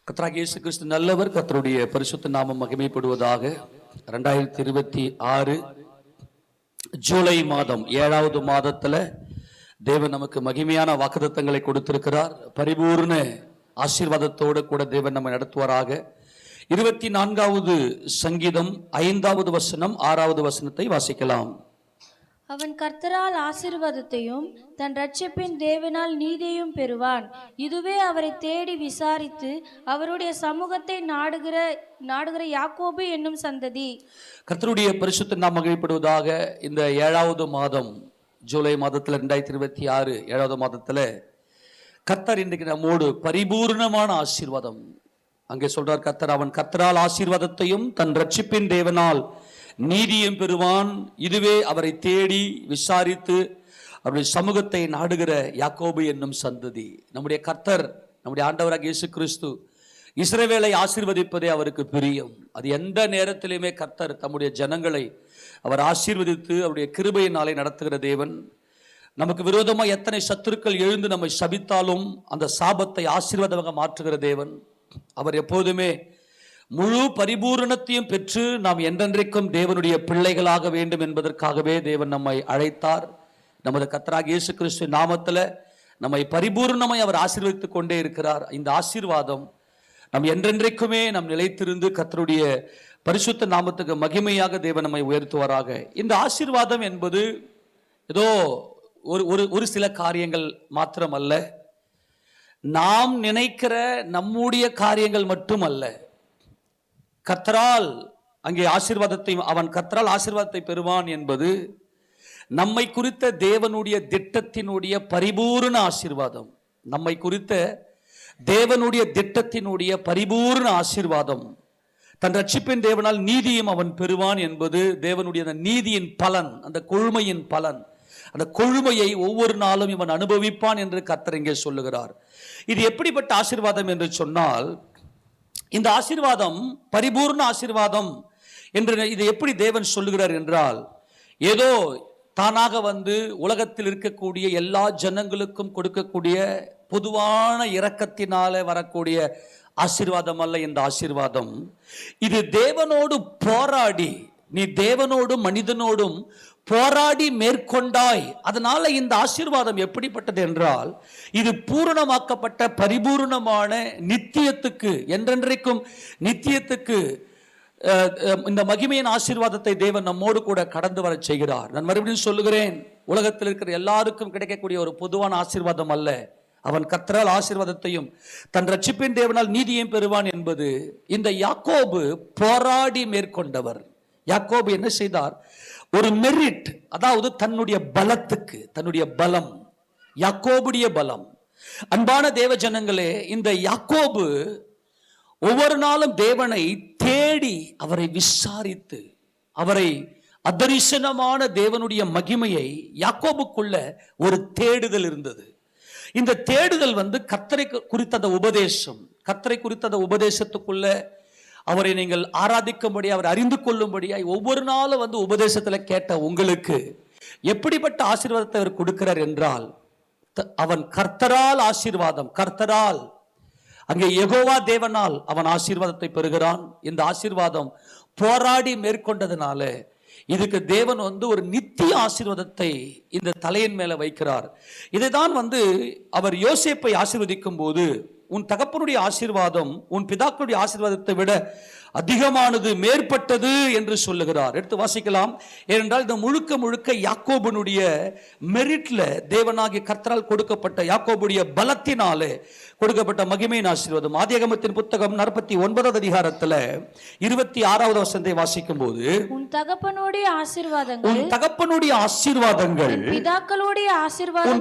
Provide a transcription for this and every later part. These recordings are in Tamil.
கர்த்தராகிய இயேசு கிறிஸ்து நல்லவர். கர்த்தருடைய பரிசுத்த நாமம் மகிமைப்படுவதாக. 2026 ஜூலை மாதம் 7வது மாதத்துல தேவன் நமக்கு மகிமையான வாக்குத்தத்தங்களை கொடுத்திருக்கிறார். பரிபூர்ண ஆசீர்வாதத்தோடு கூட தேவன் நம்மை நடத்துவாராக. 24வது சங்கீதம் 5வது வசனம் 6வது வசனத்தை வாசிக்கலாம். அவன் கர்த்தரால் ஆசீர்வாதத்தையும் தன் இரட்சிப்பின் தேவனால் நீதியையும் பெறுவான். இதுவே அவரை தேடி விசாரித்து அவருடைய சமூகத்தை நாடுகிற யாக்கோபு என்னும் சந்ததி. கர்த்தருடைய பரிசுத்த நாமம் மகிமைப்படுவதாக. இந்த 7வது மாதம் ஜூலை மாதத்தில் 2026 7வது மாதத்துல கர்த்தர் இன்றைக்கு நம்மோடு பரிபூர்ணமான ஆசீர்வாதம் அங்கே சொல்றார். கர்த்தர் அவன் கர்த்தரால் ஆசீர்வாதத்தையும் தன் இரட்சிப்பின் தேவனால் நீதியும் பெறுவான். இதுவே அவரை தேடி விசாரித்து அவருடைய சமூகத்தை நாடுகிற யாக்கோபு என்னும் சந்ததி. நம்முடைய கர்த்தர், நம்முடைய ஆண்டவராக இயேசு கிறிஸ்து இஸ்ரவேலை ஆசீர்வதிப்பதே அவருக்கு பிரியம். அது எந்த நேரத்திலுமே கர்த்தர் தம்முடைய ஜனங்களை அவர் ஆசீர்வதித்து அவருடைய கிருபையினாலே நடத்துகிற தேவன். நமக்கு விரோதமாக எத்தனை சத்துருக்கள் எழுந்து நம்மை சபித்தாலும் அந்த சாபத்தை ஆசீர்வாதமாக மாற்றுகிற தேவன். அவர் எப்போதுமே முழு பரிபூரணத்தையும் பெற்று நாம் என்றென்றைக்கும் தேவனுடைய பிள்ளைகளாக வேண்டும் என்பதற்காகவே தேவன் நம்மை அழைத்தார். நமது கர்த்தராகிய இயேசு கிறிஸ்து நாமத்தில் நம்மை பரிபூர்ணமாய் அவர் ஆசீர்வதித்துக் கொண்டே இருக்கிறார். இந்த ஆசீர்வாதம் நம் என்றென்றைக்குமே நம் நிலைத்திருந்து கர்த்தருடைய பரிசுத்த நாமத்துக்கு மகிமையாக தேவன் நம்மை உயர்த்துவாராக. இந்த ஆசீர்வாதம் என்பது ஏதோ ஒரு சில காரியங்கள் மாத்திரமல்ல, நாம் நினைக்கிற நம்முடைய காரியங்கள் மட்டுமல்ல. கர்த்தரால் அங்கே ஆசீர்வாதத்தை அவன் கர்த்தரால் ஆசீர்வாதத்தை பெறுவான் என்பது நம்மை குறித்த தேவனுடைய திட்டத்தினுடைய பரிபூர்ண ஆசீர்வாதம். நம்மை குறித்த தேவனுடைய திட்டத்தினுடைய பரிபூர்ண ஆசீர்வாதம். தன் ரட்சிப்பின் தேவனால் நீதியும் அவன் பெறுவான் என்பது தேவனுடைய அந்த நீதியின் பலன், அந்த கொழுமையின் பலன். அந்த கொழுமையை ஒவ்வொரு நாளும் இவன் அனுபவிப்பான் என்று கர்த்தர் இங்கே சொல்லுகிறார். இது எப்படிப்பட்ட ஆசீர்வாதம் என்று சொன்னால், இந்த ஆசீர்வாதம் பரிபூர்ண ஆசீர்வாதம் என்று இது எப்படி தேவன் சொல்லுகிறார் என்றால், ஏதோ தானாக வந்து உலகத்தில் இருக்கக்கூடிய எல்லா ஜனங்களுக்கும் கொடுக்கக்கூடிய பொதுவான இரக்கத்தினால வரக்கூடிய ஆசீர்வாதம் அல்ல. இந்த ஆசீர்வாதம் இது தேவனோடு போராடி, நீ தேவனோடும் மனிதனோடும் போராடி மேற்கொண்டாய். அதனால இந்த ஆசீர்வாதம் எப்படிப்பட்டது என்றால், இது பூரணமாக்கப்பட்ட பரிபூர்ணமான நித்தியத்துக்கு, என்றென்றைக்கும் நித்தியத்துக்கு இந்த மகிமையின் ஆசீர்வாதத்தை தேவன் நம்மோடு கூட கடந்து வர செய்கிறார். நான் மறுபடியும் சொல்லுகிறேன், உலகத்தில் இருக்கிற எல்லாருக்கும் கிடைக்கக்கூடிய ஒரு பொதுவான ஆசீர்வாதம் அல்ல. அவன் கர்த்தரால் ஆசீர்வாதத்தையும் தன் ரட்சிப்பின் தேவனால் நீதியையும் பெறுவான் என்பது இந்த யாக்கோபு போராடி மேற்கொண்டவர். யாக்கோபு என்ன செய்தார்? ஒரு மெரிட், அதாவது தன்னுடைய பலத்துக்கு, தன்னுடைய பலம், யாக்கோபுடைய பலம். அன்பான தேவ ஜனங்களே, இந்த யாக்கோபு ஒவ்வொரு நாளும் தேவனை தேடி அவரை விசாரித்து அவரை அதரிசனமான தேவனுடைய மகிமையை யாக்கோபுக்குள்ள ஒரு தேடுதல் இருந்தது. இந்த தேடுதல் வந்து கர்த்தரை குறித்த அந்த உபதேசம், கர்த்தரை குறித்த அந்த உபதேசத்துக்குள்ள அவரை நீங்கள் ஆராதிக்கும்படி, அவர் அறிந்து கொள்ளும்படியாய் ஒவ்வொரு நாளும் வந்து உபதேசத்தில் கேட்ட உங்களுக்கு எப்படிப்பட்ட ஆசீர்வாதத்தை அவர் கொடுக்கிறார் என்றால், அவன் கர்த்தரால் ஆசீர்வாதம், கர்த்தரால் அங்கே யெகோவா தேவனால் அவன் ஆசீர்வாதத்தை பெறுகிறான். இந்த ஆசீர்வாதம் போராடி மேற்கொண்டதுனால இதுக்கு தேவன் வந்து ஒரு நித்திய ஆசீர்வாதத்தை இந்த தலையின் மேல வைக்கிறார். இதைதான் வந்து அவர் யோசேப்பை ஆசீர்வதிக்கும் போது, உன் தகப்பனுடைய ஆசீர்வாதம் உன் பிதாக்களுடைய ஆசீர்வாதத்தை விட அதிகமானது, மேற்பட்டது என்று சொல்லுகிறார். எடுத்து வாசிக்கலாம். ஏனென்றால் இந்த முழுக்க யாக்கோபனுடைய மெரிட்ல, தேவனாகிய கர்த்தரால் கொடுக்கப்பட்ட யாக்கோபுடைய பலத்தினாலே கொடுக்கப்பட்ட மகிமையின் ஆசீர்வாதம். ஆதியாகமத்தின் புத்தகம் 49வது அதிகாரத்துல 26வது வசனத்தை வாசிக்கும் போது, உன் தகப்பனுடைய ஆசீர்வாதங்கள், உன் தகப்பனுடைய ஆசீர்வாதங்கள்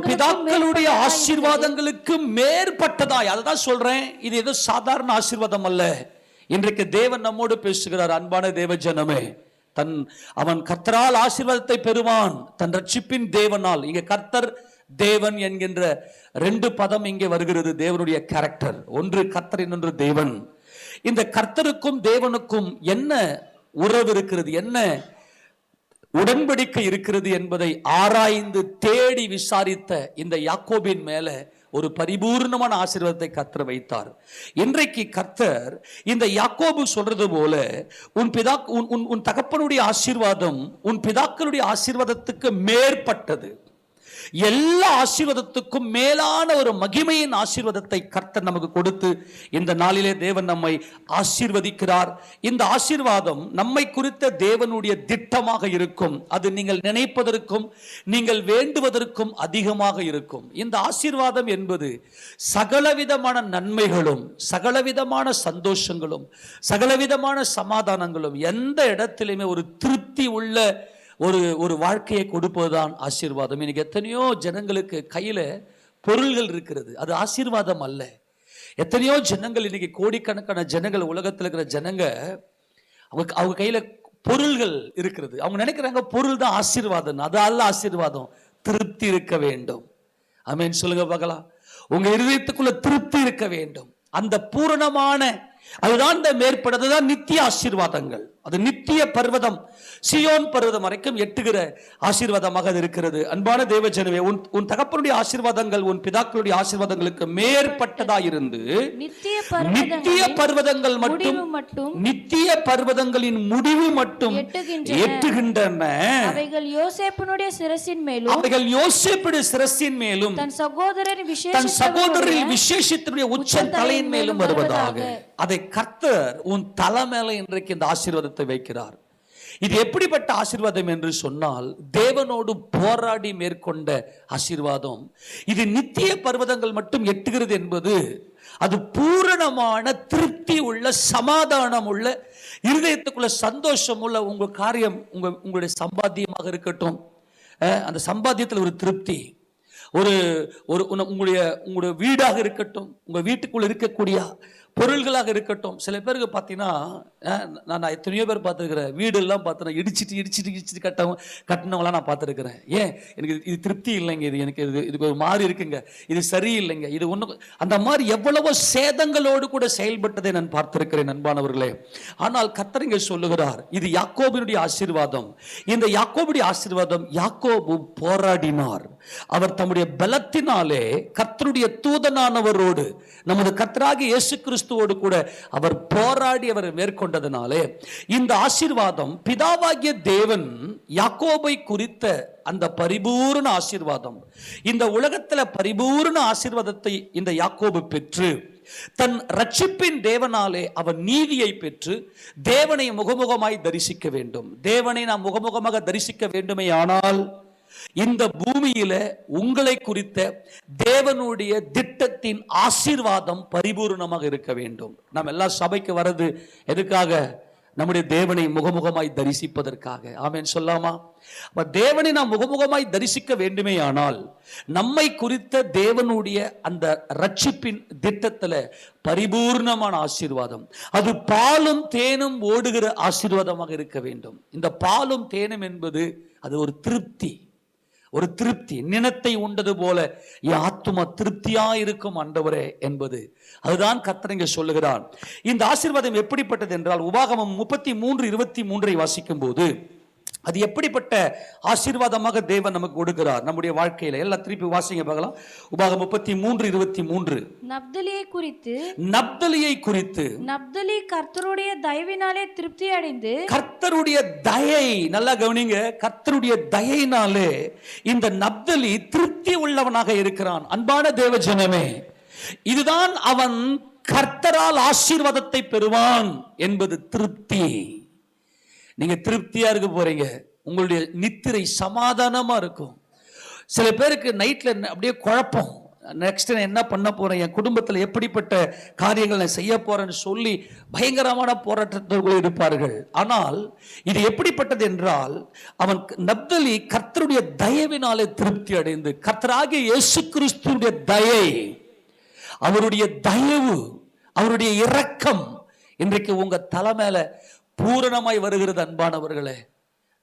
பிதாக்களுடைய ஆசீர்வாதங்களுக்கு மேற்பட்டதாய். அதுதான் சொல்றேன், இது ஏதோ சாதாரண ஆசீர்வாதம் அல்ல. இன்றைக்கு தேவன் நம்மோடு பேசுகிறார். அன்பான தேவ ஜனமே, அவன் கர்த்தரால் ஆசீர்வாதத்தை பெறுவான், தன் ரட்சிப்பின் தேவனால். இங்கே கர்த்தர் தேவன் என்கின்ற 2 பதம் இங்கே வருகிறது. தேவனுடைய கேரக்டர், ஒன்று கர்த்தர், இன்னொன்று தேவன். இந்த கர்த்தருக்கும் தேவனுக்கும் என்ன உறவு இருக்கிறது, என்ன உடன்படிக்கை இருக்கிறது என்பதை ஆராய்ந்து தேடி விசாரித்த இந்த யாக்கோபின் மேல ஒரு பரிபூர்ணமான ஆசீர்வாதத்தை கர்த்தர் வைத்தார். இன்றைக்கு கர்த்தர் இந்த யாக்கோபு சொல்றது போல உன் தகப்பனுடைய ஆசீர்வாதம் உன் பிதாக்களுடைய ஆசீர்வாதத்துக்கு மேற்பட்டது, எல்லா ஆசீர்வாதத்துக்கும் மேலான ஒரு மகிமையின் ஆசீர்வாதத்தை கர்த்தர் நமக்கு கொடுத்து இந்த நாளிலே தேவன் நம்மை ஆசீர்வதிக்கிறார். இந்த ஆசீர்வாதம் நம்மை குறித்த தேவனுடைய திட்டமாக இருக்கும். அது நீங்கள் நினைப்பதற்கும் நீங்கள் வேண்டுவதற்கும் அதிகமாக இருக்கும். இந்த ஆசீர்வாதம் என்பது சகலவிதமான நன்மைகளும் சகலவிதமான சந்தோஷங்களும் சகலவிதமான சமாதானங்களும் எந்த இடத்திலுமே ஒரு திருப்தி உள்ள ஒரு வாழ்க்கையை கொடுப்பதுதான் ஆசீர்வாதம். இன்னைக்கு எத்தனையோ ஜனங்களுக்கு கையில பொருள்கள் இருக்கிறது, அது ஆசீர்வாதம் அல்ல. எத்தனையோ ஜனங்கள் இன்னைக்கு கோடிக்கணக்கான ஜனங்கள் உலகத்தில் இருக்கிற ஜனங்க அவங்க கையில பொருள்கள் இருக்கிறது. அவங்க நினைக்கிறாங்க பொருள் தான் ஆசீர்வாதம். அது அல்ல ஆசீர்வாதம். திருப்தி இருக்க வேண்டும். ஆமென் சொல்லுங்க பார்க்கலாம். உங்க இருதயத்துக்குள்ள திருப்தி இருக்க வேண்டும். அந்த பூரணமான அதுதான் இந்த மேற்பட்டதுதான் நித்திய ஆசீர்வாதங்கள். அது நித்திய பர்வதம், சியோன் பர்வதம் வரைக்கும் எட்டுகிற ஆசீர்வாதமாக அது இருக்கிறது. அன்பான தேவஜனமே, உன் தகப்பனுடைய ஆசீர்வாதங்கள் உன் பிதாக்களுடைய ஆசீர்வாதங்களுக்கு மேற்பட்டதாயிருந்து நித்திய பர்வதங்கள் மட்டும் நித்திய பர்வதங்களின் முடிவு மட்டும் எட்டுகின்றன. அவைகள் யோசேப்பினுடைய சிரசின் மேலும் தன் சகோதரரின் விசேஷத்தினுடைய உச்ச தலையின் மேலும் வருவதாக. அதை கர்த்தர் உன் தலை மேல இன்றைக்கு இந்த ஆசீர்வாதத்தை வைக்கிறார். இது எப்படிப்பட்ட ஆசீர்வாதம் என்று சொன்னால், தேவனோடு போராடி மேற்கொண்ட ஆசீர்வாதம். இது நித்திய பர்வதங்கள் மட்டும் எட்டுகிறது என்பது அது பூரணமான திருப்தி உள்ள சமாதானம் உள்ள இருதயத்துக்குள்ள சந்தோஷம் உள்ள உங்க காரியம், உங்களுடைய சம்பாத்தியமாக இருக்கட்டும், அந்த சம்பாத்தியத்தில் ஒரு திருப்தி, உங்களுடைய வீடாக இருக்கட்டும், உங்க வீட்டுக்குள்ள இருக்கக்கூடிய பொருள்களாக இருக்கட்டும். சில பேருக்கு பார்த்தீங்கன்னா, நான் எத்தனையோ பேர் பார்த்துருக்கிறேன், வீடு எல்லாம் பார்த்தேன் இடிச்சிட்டு கட்டினவங்களாம் நான் பார்த்துருக்கிறேன். ஏன் எனக்கு இது திருப்தி இல்லைங்க, இது எனக்கு இதுக்கு ஒரு மாதிரி இருக்குங்க, இது சரியில்லைங்க, இது ஒன்று, அந்த மாதிரி எவ்வளவோ சேதங்களோடு கூட செயல்பட்டதை நான் பார்த்திருக்கிறேன் அன்பானவர்களே. ஆனால் கர்த்தர் இங்கே சொல்லுகிறார், இது யாக்கோபினுடைய ஆசீர்வாதம். இந்த யாக்கோபுடைய ஆசீர்வாதம், யாக்கோபு போராடினார். அவர் தம்முடைய பலத்தினாலே கர்த்தருடைய தூதனானவரோடு, நமது கர்த்தராகிய இயேசு கிறிஸ்துவோடு கூட அவர் போராடி அவர் மேற்கொண்டதனாலே இந்த ஆசீர்வாதம், பிதாவாகிய தேவன் யாக்கோபை குறித்த அந்த பரிபூர்ண ஆசீர்வாதம், இந்த உலகத்தில் பரிபூர்ண ஆசீர்வாதத்தை இந்த யாக்கோபு பெற்று தன் ரட்சிப்பின் தேவனாலே அவன் நீதியை பெற்று தேவனை முகமுகமாய் தரிசிக்க வேண்டும். தேவனை நாம் முகமுகமாக தரிசிக்க வேண்டுமே ஆனால் இந்த பூமியில உங்களை குறித்த தேவனுடைய திட்டத்தின் ஆசீர்வாதம் பரிபூர்ணமாக இருக்க வேண்டும். நாம் எல்லா சபைக்கு வர்றது எதுக்காக? நம்முடைய தேவனை முகமுகமாய் தரிசிப்பதற்காக. ஆமென் சொல்லாமா? தேவனை நாம் முகமுகமாய் தரிசிக்க வேண்டுமே ஆனால் நம்மை குறித்த தேவனுடைய அந்த ரட்சிப்பின் திட்டத்துல பரிபூர்ணமான ஆசீர்வாதம், அது பாலும் தேனும் ஓடுகிற ஆசீர்வாதமாக இருக்க வேண்டும். இந்த பாலும் தேனும் என்பது அது ஒரு திருப்தி, ஒரு திருப்தி. நினத்தை உண்டது போல என் ஆத்துமா திருப்தியா இருக்கும் ஆண்டவரே என்பது, அதுதான் கர்த்தர் இங்கே சொல்லுகிறார். இந்த ஆசீர்வாதம் எப்படிப்பட்டது என்றால், உபாகமம் 33:23 வாசிக்கும் போது அது எப்படிப்பட்ட ஆசீர்வாதமாக தேவன் நமக்கு கொடுக்கிறார் நம்முடைய வாழ்க்கையில. எல்லாம் திருப்பி வாசிங்க பார்க்கலாம். உபாகமம் 33:23. நப்தலியை குறித்து நப்தலி கர்த்தருடைய தயவினாலே திருப்தி அடைந்து, கர்த்தருடைய தயை, நல்லா கவனிங்க, கர்த்தருடைய தயையினாலே இந்த நப்தலி திருப்தி உள்ளவனாக இருக்கிறான். அன்பான தேவ ஜனமே, இதுதான் அவன் கர்த்தரால் ஆசீர்வாதத்தை பெறுவான் என்பது திருப்தி. நீங்க திருப்தியா இருக்க போறீங்க, உங்களுடைய நித்திரை சமாதானமா இருக்கும். சில பேருக்கு நைட்ல அப்படியே குழப்பம், நெக்ஸ்ட் நான் என்ன பண்ண போறேன், என் குடும்பத்தில் எப்படிப்பட்ட காரியங்கள் நான் செய்ய போறேன்னு சொல்லி பயங்கரமான போராட்டத்தோடு இருப்பார்கள். ஆனால் இது எப்படிப்பட்டது என்றால், அவன் நப்தலி கர்த்தருடைய தயவினாலே திருப்தி அடைந்து, கர்த்தராகிய இயேசு கிறிஸ்துடைய தயை, அவருடைய தயவு, அவருடைய இரக்கம் இன்றைக்கு உங்க தலை மேல பூரணமாய் வருகிறது. அன்பானவர்களே,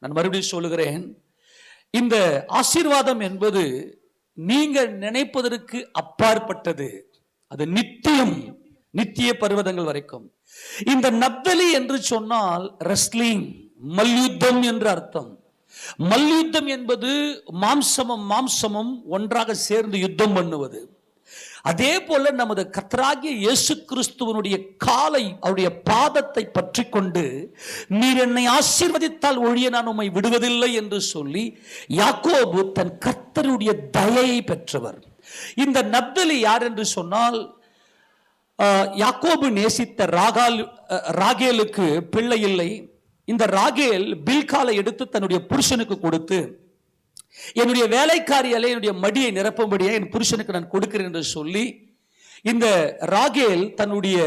நான் மறுபடியும் சொல்லுகிறேன், இந்த ஆசீர்வாதம் என்பது நீங்க நினைப்பதற்கு அப்பாற்பட்டது. அது நித்தியம், நித்திய பர்வதங்கள் வரைக்கும். இந்த நப்தலி என்று சொன்னால் ரெஸ்லிங், மல்யுத்தம் என்று அர்த்தம். மல்யுத்தம் என்பது மாம்சமும் மாம்சமும் ஒன்றாக சேர்ந்து யுத்தம் பண்ணுவது. அதே போல நமது கர்த்தராகிய இயேசு கிறிஸ்துவனுடைய காலை, அவருடைய பாதத்தை பற்றி கொண்டு, நீர் என்னை ஆசீர்வதித்தால் ஒழிய நான் உம்மை விடுவதில்லை என்று சொல்லி யாக்கோபு தன் கர்த்தருடைய தயையை பெற்றவர். இந்த நப்தலி யார் என்று சொன்னால், யாக்கோபு நேசித்த ராகேலுக்கு பிள்ளை இல்லை. இந்த ராகேல் பில்காலை எடுத்து தன்னுடைய புருஷனுக்கு கொடுத்து, என்னுடைய வேலைக்காரியாலே என்னுடைய மடியை நிரப்பும்படியே என் புருஷனுக்கு நான் கொடுக்கிறேன் என்று சொல்லி, இந்த ராகேல் தன்னுடைய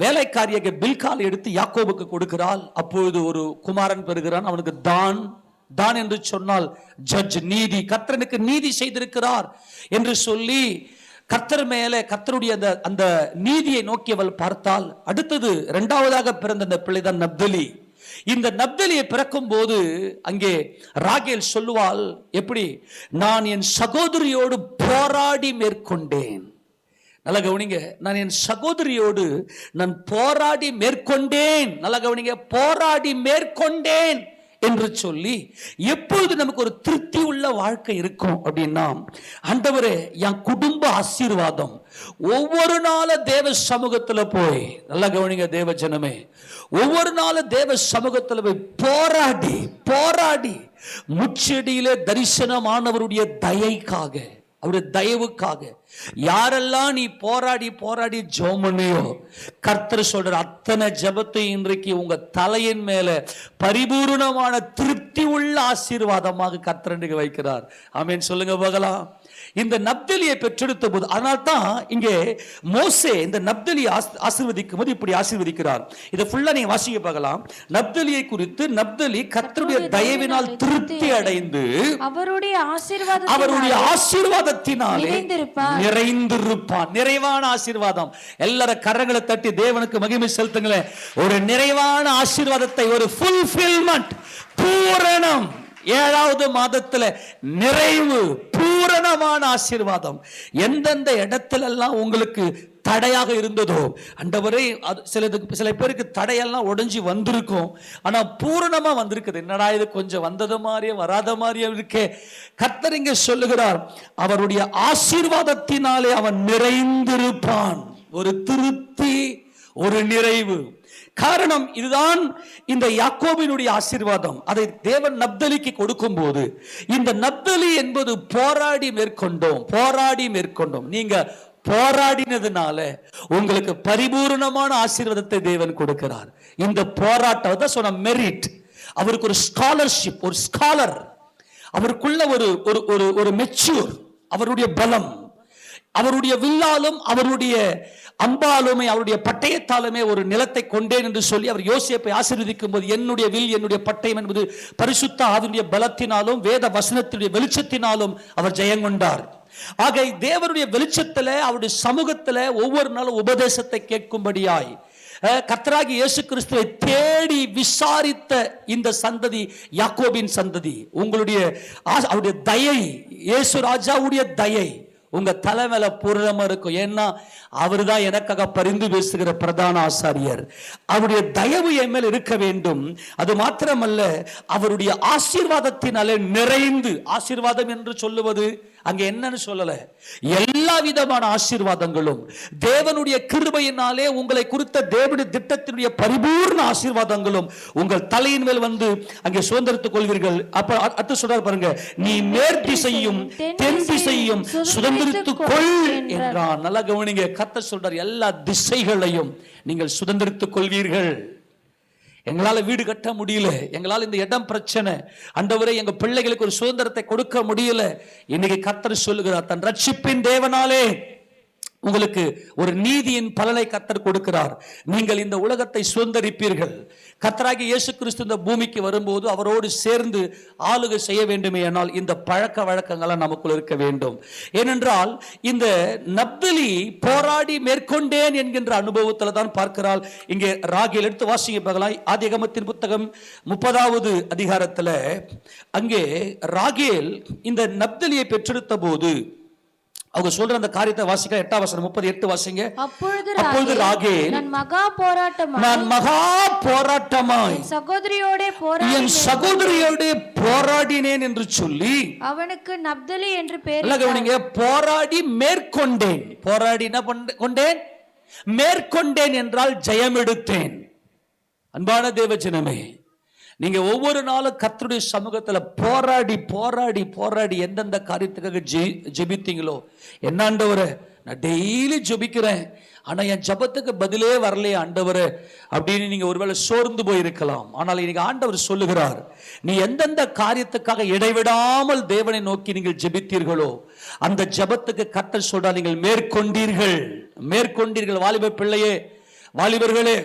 வேலைக்காரியாக பில்காலை எடுத்து யாக்கோபுக்கு கொடுக்கிறாள். அப்பொழுது ஒரு குமாரன் பெறுகிறான். அவனுக்கு தான் என்று சொன்னால் ஜட்ஜ், நீதி, கர்த்தனுக்கு நீதி செய்திருக்கிறார் என்று சொல்லி கர்த்தர் மேலே கர்த்தருடைய அந்த நீதியை நோக்கி அவள் பார்த்தால், அடுத்தது இரண்டாவதாக பிறந்த அந்த பிள்ளைதான் நப்தலி. இந்த நப்தலியை பிறக்கும் போது அங்கே ராகேல் சொல்லுவாள், எப்படி, நான் என் சகோதரியோடு போராடி மேற்கொண்டேன். நல்ல கவனிங்க, நான் என் சகோதரியோடு நான் போராடி மேற்கொண்டேன். நல்ல கவனிங்க, போராடி மேற்கொண்டேன் என்று சொல்லி, எப்பொழுது நமக்கு ஒரு திருப்தி உள்ள வாழ்க்கை இருக்கும் அப்படின்னா, ஆண்டவரே என் குடும்ப ஆசீர்வாதம் ஒவ்வொரு நாளும் தேவ சமூகத்துல போய், நல்லா கவனிங்க தேவ ஜனமே, ஒவ்வொரு நாளும் தேவ சமூகத்துல போய் போராடி முச்செடியிலே தரிசனமானவருடைய தயைக்காக, அவருடைய தயவுக்காக யாரெல்லாம் நீ போராடி ஜெபமணியோ, கர்த்தர் சொல்ற அத்தனை ஜெபத்தை இன்றைக்கு உங்க தலையின் மேல பரிபூர்ணமான திருப்தி உள்ள ஆசீர்வாதமாக கர்த்தர் வைக்கிறார். ஆமென் சொல்லுங்க பார்க்கலாம். இந்த நப்தலியை பெற்றெடுத்த போது, அதனால தான் இங்கே மோசே இந்த நப்தலியை ஆசீர்வதிக்கும் போது இப்படி ஆசீர்வதிக்கிறார். இதை ஃபுல்லா நீங்க வாசிக்க பார்க்கலாம். நப்தலியை குறித்து, நப்தலி கர்த்தருடைய தயவினால் திருப்தி அடைந்து அவருடைய ஆசீர்வாதத்தினாலே நிறைந்திருப்பான். நிறைவான ஆசீர்வாதம். எல்லாரும் கரங்களை தட்டி தேவனுக்கு மகிமை செலுத்துங்களேன். ஒரு நிறைவான ஆசீர்வாதத்தை, ஒரு ஃபுல்ஃபில்மென்ட், பூரணம், 7வது மாதத்துல நிறைவு, பூரணமான ஆசீர்வாதம். எந்தெந்த இடத்துல எல்லாம் உங்களுக்கு தடையாக இருந்ததோ, ஆண்டவரே, சில பேருக்கு தடையெல்லாம் உடைஞ்சி வந்திருக்கும், ஆனா பூரணமா வந்திருக்குது. என்னடா இது கொஞ்சம் வந்தது மாதிரியே வராத மாதிரியே இருக்கே. கர்த்தர் இங்கே சொல்லுகிறார், அவருடைய ஆசீர்வாதத்தினாலே அவன் நிறைந்திருப்பான். ஒரு திருப்தி, ஒரு நிறைவு. காரணம் இதுதான் இந்த யாக்கோபினுடைய ஆசீர்வாதம். அதை தேவன் நப்தலிக்கு கொடுக்கும் போது, இந்த நப்தலி என்பது போராடி மேற்கொண்டோம். நீங்க போராடினதுனால உங்களுக்கு பரிபூர்ணமான ஆசீர்வாதத்தை தேவன் கொடுக்கிறார். இந்த போராட்டம் தான் சொன்ன மெரிட். அவருக்கு ஒரு ஸ்காலர்ஷிப், ஒரு ஸ்காலர், அவருக்குள்ள ஒரு மெச்சூர், அவருடைய பலம், அவருடைய வில்லாலும் அவருடைய அம்பாலுமே அவருடைய பட்டயத்தாலுமே ஒரு நிலத்தை கொண்டேன் என்று சொல்லி அவர் யோசேப்பை ஆசீர்வதிக்கும் போது, என்னுடைய வில், என்னுடைய பட்டயம் என்பது பரிசுத்த ஆவியுடைய பலத்தினாலும் வேத வசனத்தினுடைய வெளிச்சத்தினாலும் அவர் ஜெயங்கொண்டார். ஆக தேவனுடைய வெளிச்சத்துல, அவருடைய சமூகத்துல ஒவ்வொரு நாளும் உபதேசத்தை கேட்கும்படியாய் கர்த்தராகிய இயேசு கிறிஸ்துவை தேடி விசாரித்த இந்த சந்ததி யாக்கோபின் சந்ததி. உங்களுடைய அவருடைய தயை, இயேசு ராஜாவுடைய தயை உங்க தலை மேல பூரணமா இருக்கும். ஏன்னா அவர் தான் எனக்காக பரிந்து பேசுகிற பிரதான ஆசாரியர். அவருடைய தயவு என் மேல் இருக்க வேண்டும். அது மாத்திரமல்ல, அவருடைய ஆசீர்வாதத்தினாலே நிறைந்து, ஆசீர்வாதம் என்று சொல்லுவது அங்க என்னன்னு சொல்லல, எல்லா விதமான ஆசீர்வாதங்களும் தேவனுடைய கிருபையினாலே உங்களை குறித்த தேவனுடைய திட்டத்தினுடைய பரிபூர்ண ஆசீர்வாதங்களும் உங்கள் தலையின் மேல் வந்து அங்கே சுதந்திரத்துக் கொள்வீர்கள். அப்ப அடுத்து சொல்றார் பாருங்க, நீ மேற் திசையும் தென் திசையும் சுதந்திரத்துக் கொள் என்றான். நல்லா கவனிங்க, கர்த்தர் சொல்றார், எல்லா திசைகளையும் நீங்கள் சுதந்திரத்துக் கொள்வீர்கள். எங்களால வீடு கட்ட முடியல, எங்களால் இந்த இடம் பிரச்சனை, ஆண்டவரே எங்க பிள்ளைகளுக்கு ஒரு சுதந்திரத்தை கொடுக்க முடியல. இன்னைக்கு கர்த்தர் சொல்லுகிறார், தன் ரட்சிப்பின் தேவனாலே உங்களுக்கு ஒரு நீதியின் பலனை கர்த்தர் கொடுக்கிறார். நீங்கள் இந்த உலகத்தை சுதந்தரிப்பீர்கள். கர்த்தராகிய இயேசு கிறிஸ்து இந்த பூமிக்கு வரும்போது அவரோடு சேர்ந்து ஆளுகை செய்ய வேண்டுமே, ஆனால் இந்த பழக்க வழக்கங்கள்லாம் நமக்குள் இருக்க வேண்டும். ஏனென்றால் இந்த நப்தலி போராடி மேற்கொண்டேன் என்கின்ற அனுபவத்தில் தான் பார்க்கிறாள். இங்கே ராகேல் எடுத்து வாசிங்க பார்க்கலாம். ஆதியாகமத்தின் புத்தகம் 30வது அதிகாரத்தில் அங்கே ராகேல் இந்த நப்தலியை பெற்றெடுத்த போது அவங்க சொல்ற அந்த காரியத்தை வாசிக்க 8ஆம் வசனம் 38 வாசிங்க. அப்பொழுது ராகேல் நான் மகா போராட்டமாய் என் சகோதரியோட போராடினேன் என்று சொல்லி அவனுக்கு நப்தலி என்று பெயர். கவனிங்க, போராடி மேற்கொண்டேன். போராடி என்ன கொண்டேன்? மேற்கொண்டேன் என்றால் ஜெயம் எடுத்தேன். அன்பான தேவஜனமே, நீங்க ஒவ்வொரு நாளும் கர்த்தருடைய சமூகத்துல போராடி போராடி போராடி எந்தெந்த காரியத்துக்காக ஜெபித்தீங்களோ, என்ன ஆண்டவரே நான் டெய்லி ஜெபிக்கிறேன், ஆனா என் ஜெபத்துக்கு பதிலே வரலையே ஆண்டவரே அப்படின்னு நீங்க ஒருவேளை சோர்ந்து போயிருக்கலாம். ஆனால் இன்னைக்கு ஆண்டவர் சொல்லுகிறார், நீ எந்தெந்த காரியத்துக்காக இடைவிடாமல் தேவனை நோக்கி நீங்கள் ஜெபித்தீர்களோ அந்த ஜெபத்துக்கு கர்த்தர் சொல்றார், நீங்கள் மேற்கொண்டீர்கள். மேற்கொண்டீர்கள். வாலிப பிள்ளையே, வாலிபர்களே,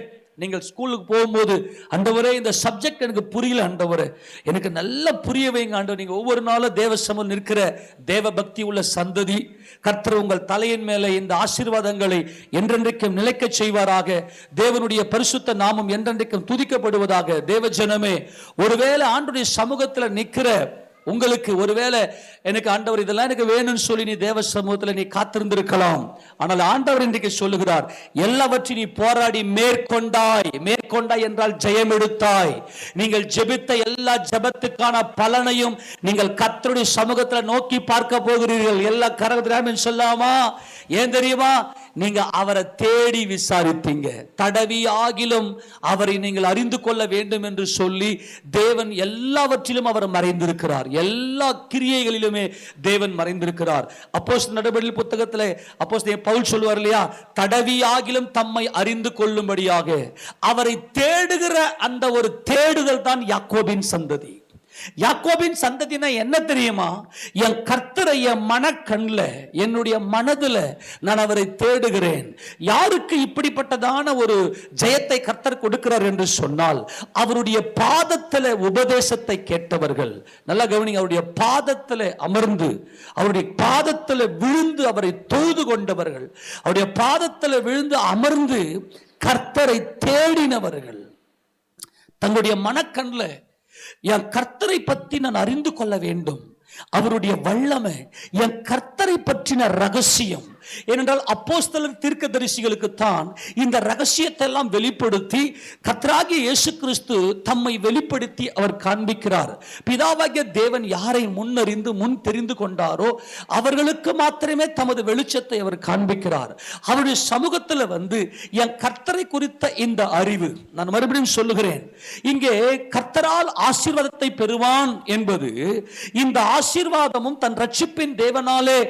நீங்கள் ஸ்கூலுக்கு போகும்போது ஆண்டவரே இந்த சப்ஜெக்ட் எனக்கு புரியல ஆண்டவரே, எனக்கு நல்லா புரிய வைங்க ஆண்டவர். நீங்க ஒவ்வொரு நாளும் தேவ சமூகம் நிற்கிற தேவ பக்தி உள்ள சந்ததி, கர்த்தர் உங்கள் தலையின் மேலே இந்த ஆசீர்வாதங்களை என்றென்றைக்கும் நிலைக்க செய்வாராக. தேவனுடைய பரிசுத்த நாமம் என்றென்றைக்கும் துதிக்கப்படுவதாக. தேவ ஜனமே, ஒருவேளை ஆண்டுடைய சமூகத்தில் நிற்கிற உங்களுக்கு ஒருவேளை எனக்கு ஆண்டவர் இதெல்லாம் எனக்கு வேணும்னு சொல்லி நீ தேவ சமூகத்தில் நீ காத்திருந்திருக்கலாம். ஆனால் ஆண்டவர் இன்றைக்கு சொல்லுகிறார், எல்லாவற்றையும் நீ போராடி மேற்கொண்டாய். மேற்கொண்டாய் என்றால் ஜெயம் எடுத்தாய். நீங்கள் ஜெபித்த எல்லா ஜெபத்துக்கான பலனையும் நீங்கள் கர்த்தருடைய சமூகத்தில் நோக்கி பார்க்க போகிறீர்கள். எல்லா கரகத்திராமன் சொல்லாமா? ஏன் தெரியுமா? நீங்க அவரை தேடி விசாரித்தீங்க. தடவி ஆகிலும் அவரை நீங்கள் அறிந்து கொள்ள வேண்டும் என்று சொல்லி தேவன் எல்லாவற்றிலும் அவர் மறைந்திருக்கிறார். எல்லா கிரியைகளிலுமே தேவன் மறைந்திருக்கிறார். அப்போஸ்தலர் நடபடிகள் புத்தகத்தில் அப்போஸ்தலர் பவுல் சொல்வார் இல்லையா, தடவி ஆகிலும் தம்மை அறிந்து கொள்ளும்படியாக அவரை தேடுகிற அந்த ஒரு தேடுதல் தான் யாக்கோபின் சந்ததி. யாக்கோபின் சந்ததினா என்ன தெரியுமா? என் கர்த்தரை என் மனக்கண்ல, என்னுடைய மனதுல நான் அவரை தேடுகிறேன். யாருக்கு இப்படிப்பட்டதான ஒரு ஜெயத்தை கர்த்தர் கொடுக்கிறார் என்று சொன்னால், அவருடைய பாதத்துல உபதேசத்தை கேட்டவர்கள். நல்லா கவனிங்க, அவருடைய பாதத்துல அமர்ந்து அவருடைய பாதத்துல விழுந்து அவரை தொழுது கொண்டவர்கள், அவருடைய பாதத்துல விழுந்து அமர்ந்து கர்த்தரை தேடினவர்கள். தங்களுடைய மனக்கண்ல என் கர்த்தரை பற்றி நான் அறிந்து கொள்ள வேண்டும், அவருடைய வல்லமை, என் கர்த்தரை பற்றின ரகசியம். ஏனென்றால் அப்போஸ்தலர் தீர்க்கதரிசிகளுக்கு தான் இந்த ரகசியத்தை எல்லாம் வெளிப்படுத்தி கர்த்தராகிய இயேசு கிறிஸ்து தம்மை வெளிப்படுத்தி அவர் காண்பிக்கிறார். பிதாவாகிய தேவன் யாரை முன்னறிந்து முன் தெரிந்து கொண்டாரோ அவர்களுக்கு மாத்திரமே தமது வெளிச்சத்தை அவர் காண்பிக்கிறார். அவருடைய சமூகத்தில் வந்து என் கர்த்தரை குறித்த இந்த அறிவு, நான் மறுபடியும் சொல்லுகிறேன், இங்கே கர்த்தரால் ஆசீர்வாதத்தை பெறுவான் என்பது, இந்த ஆசீர்வாதமும் தன் ரட்சிப்பின் தேவனாலே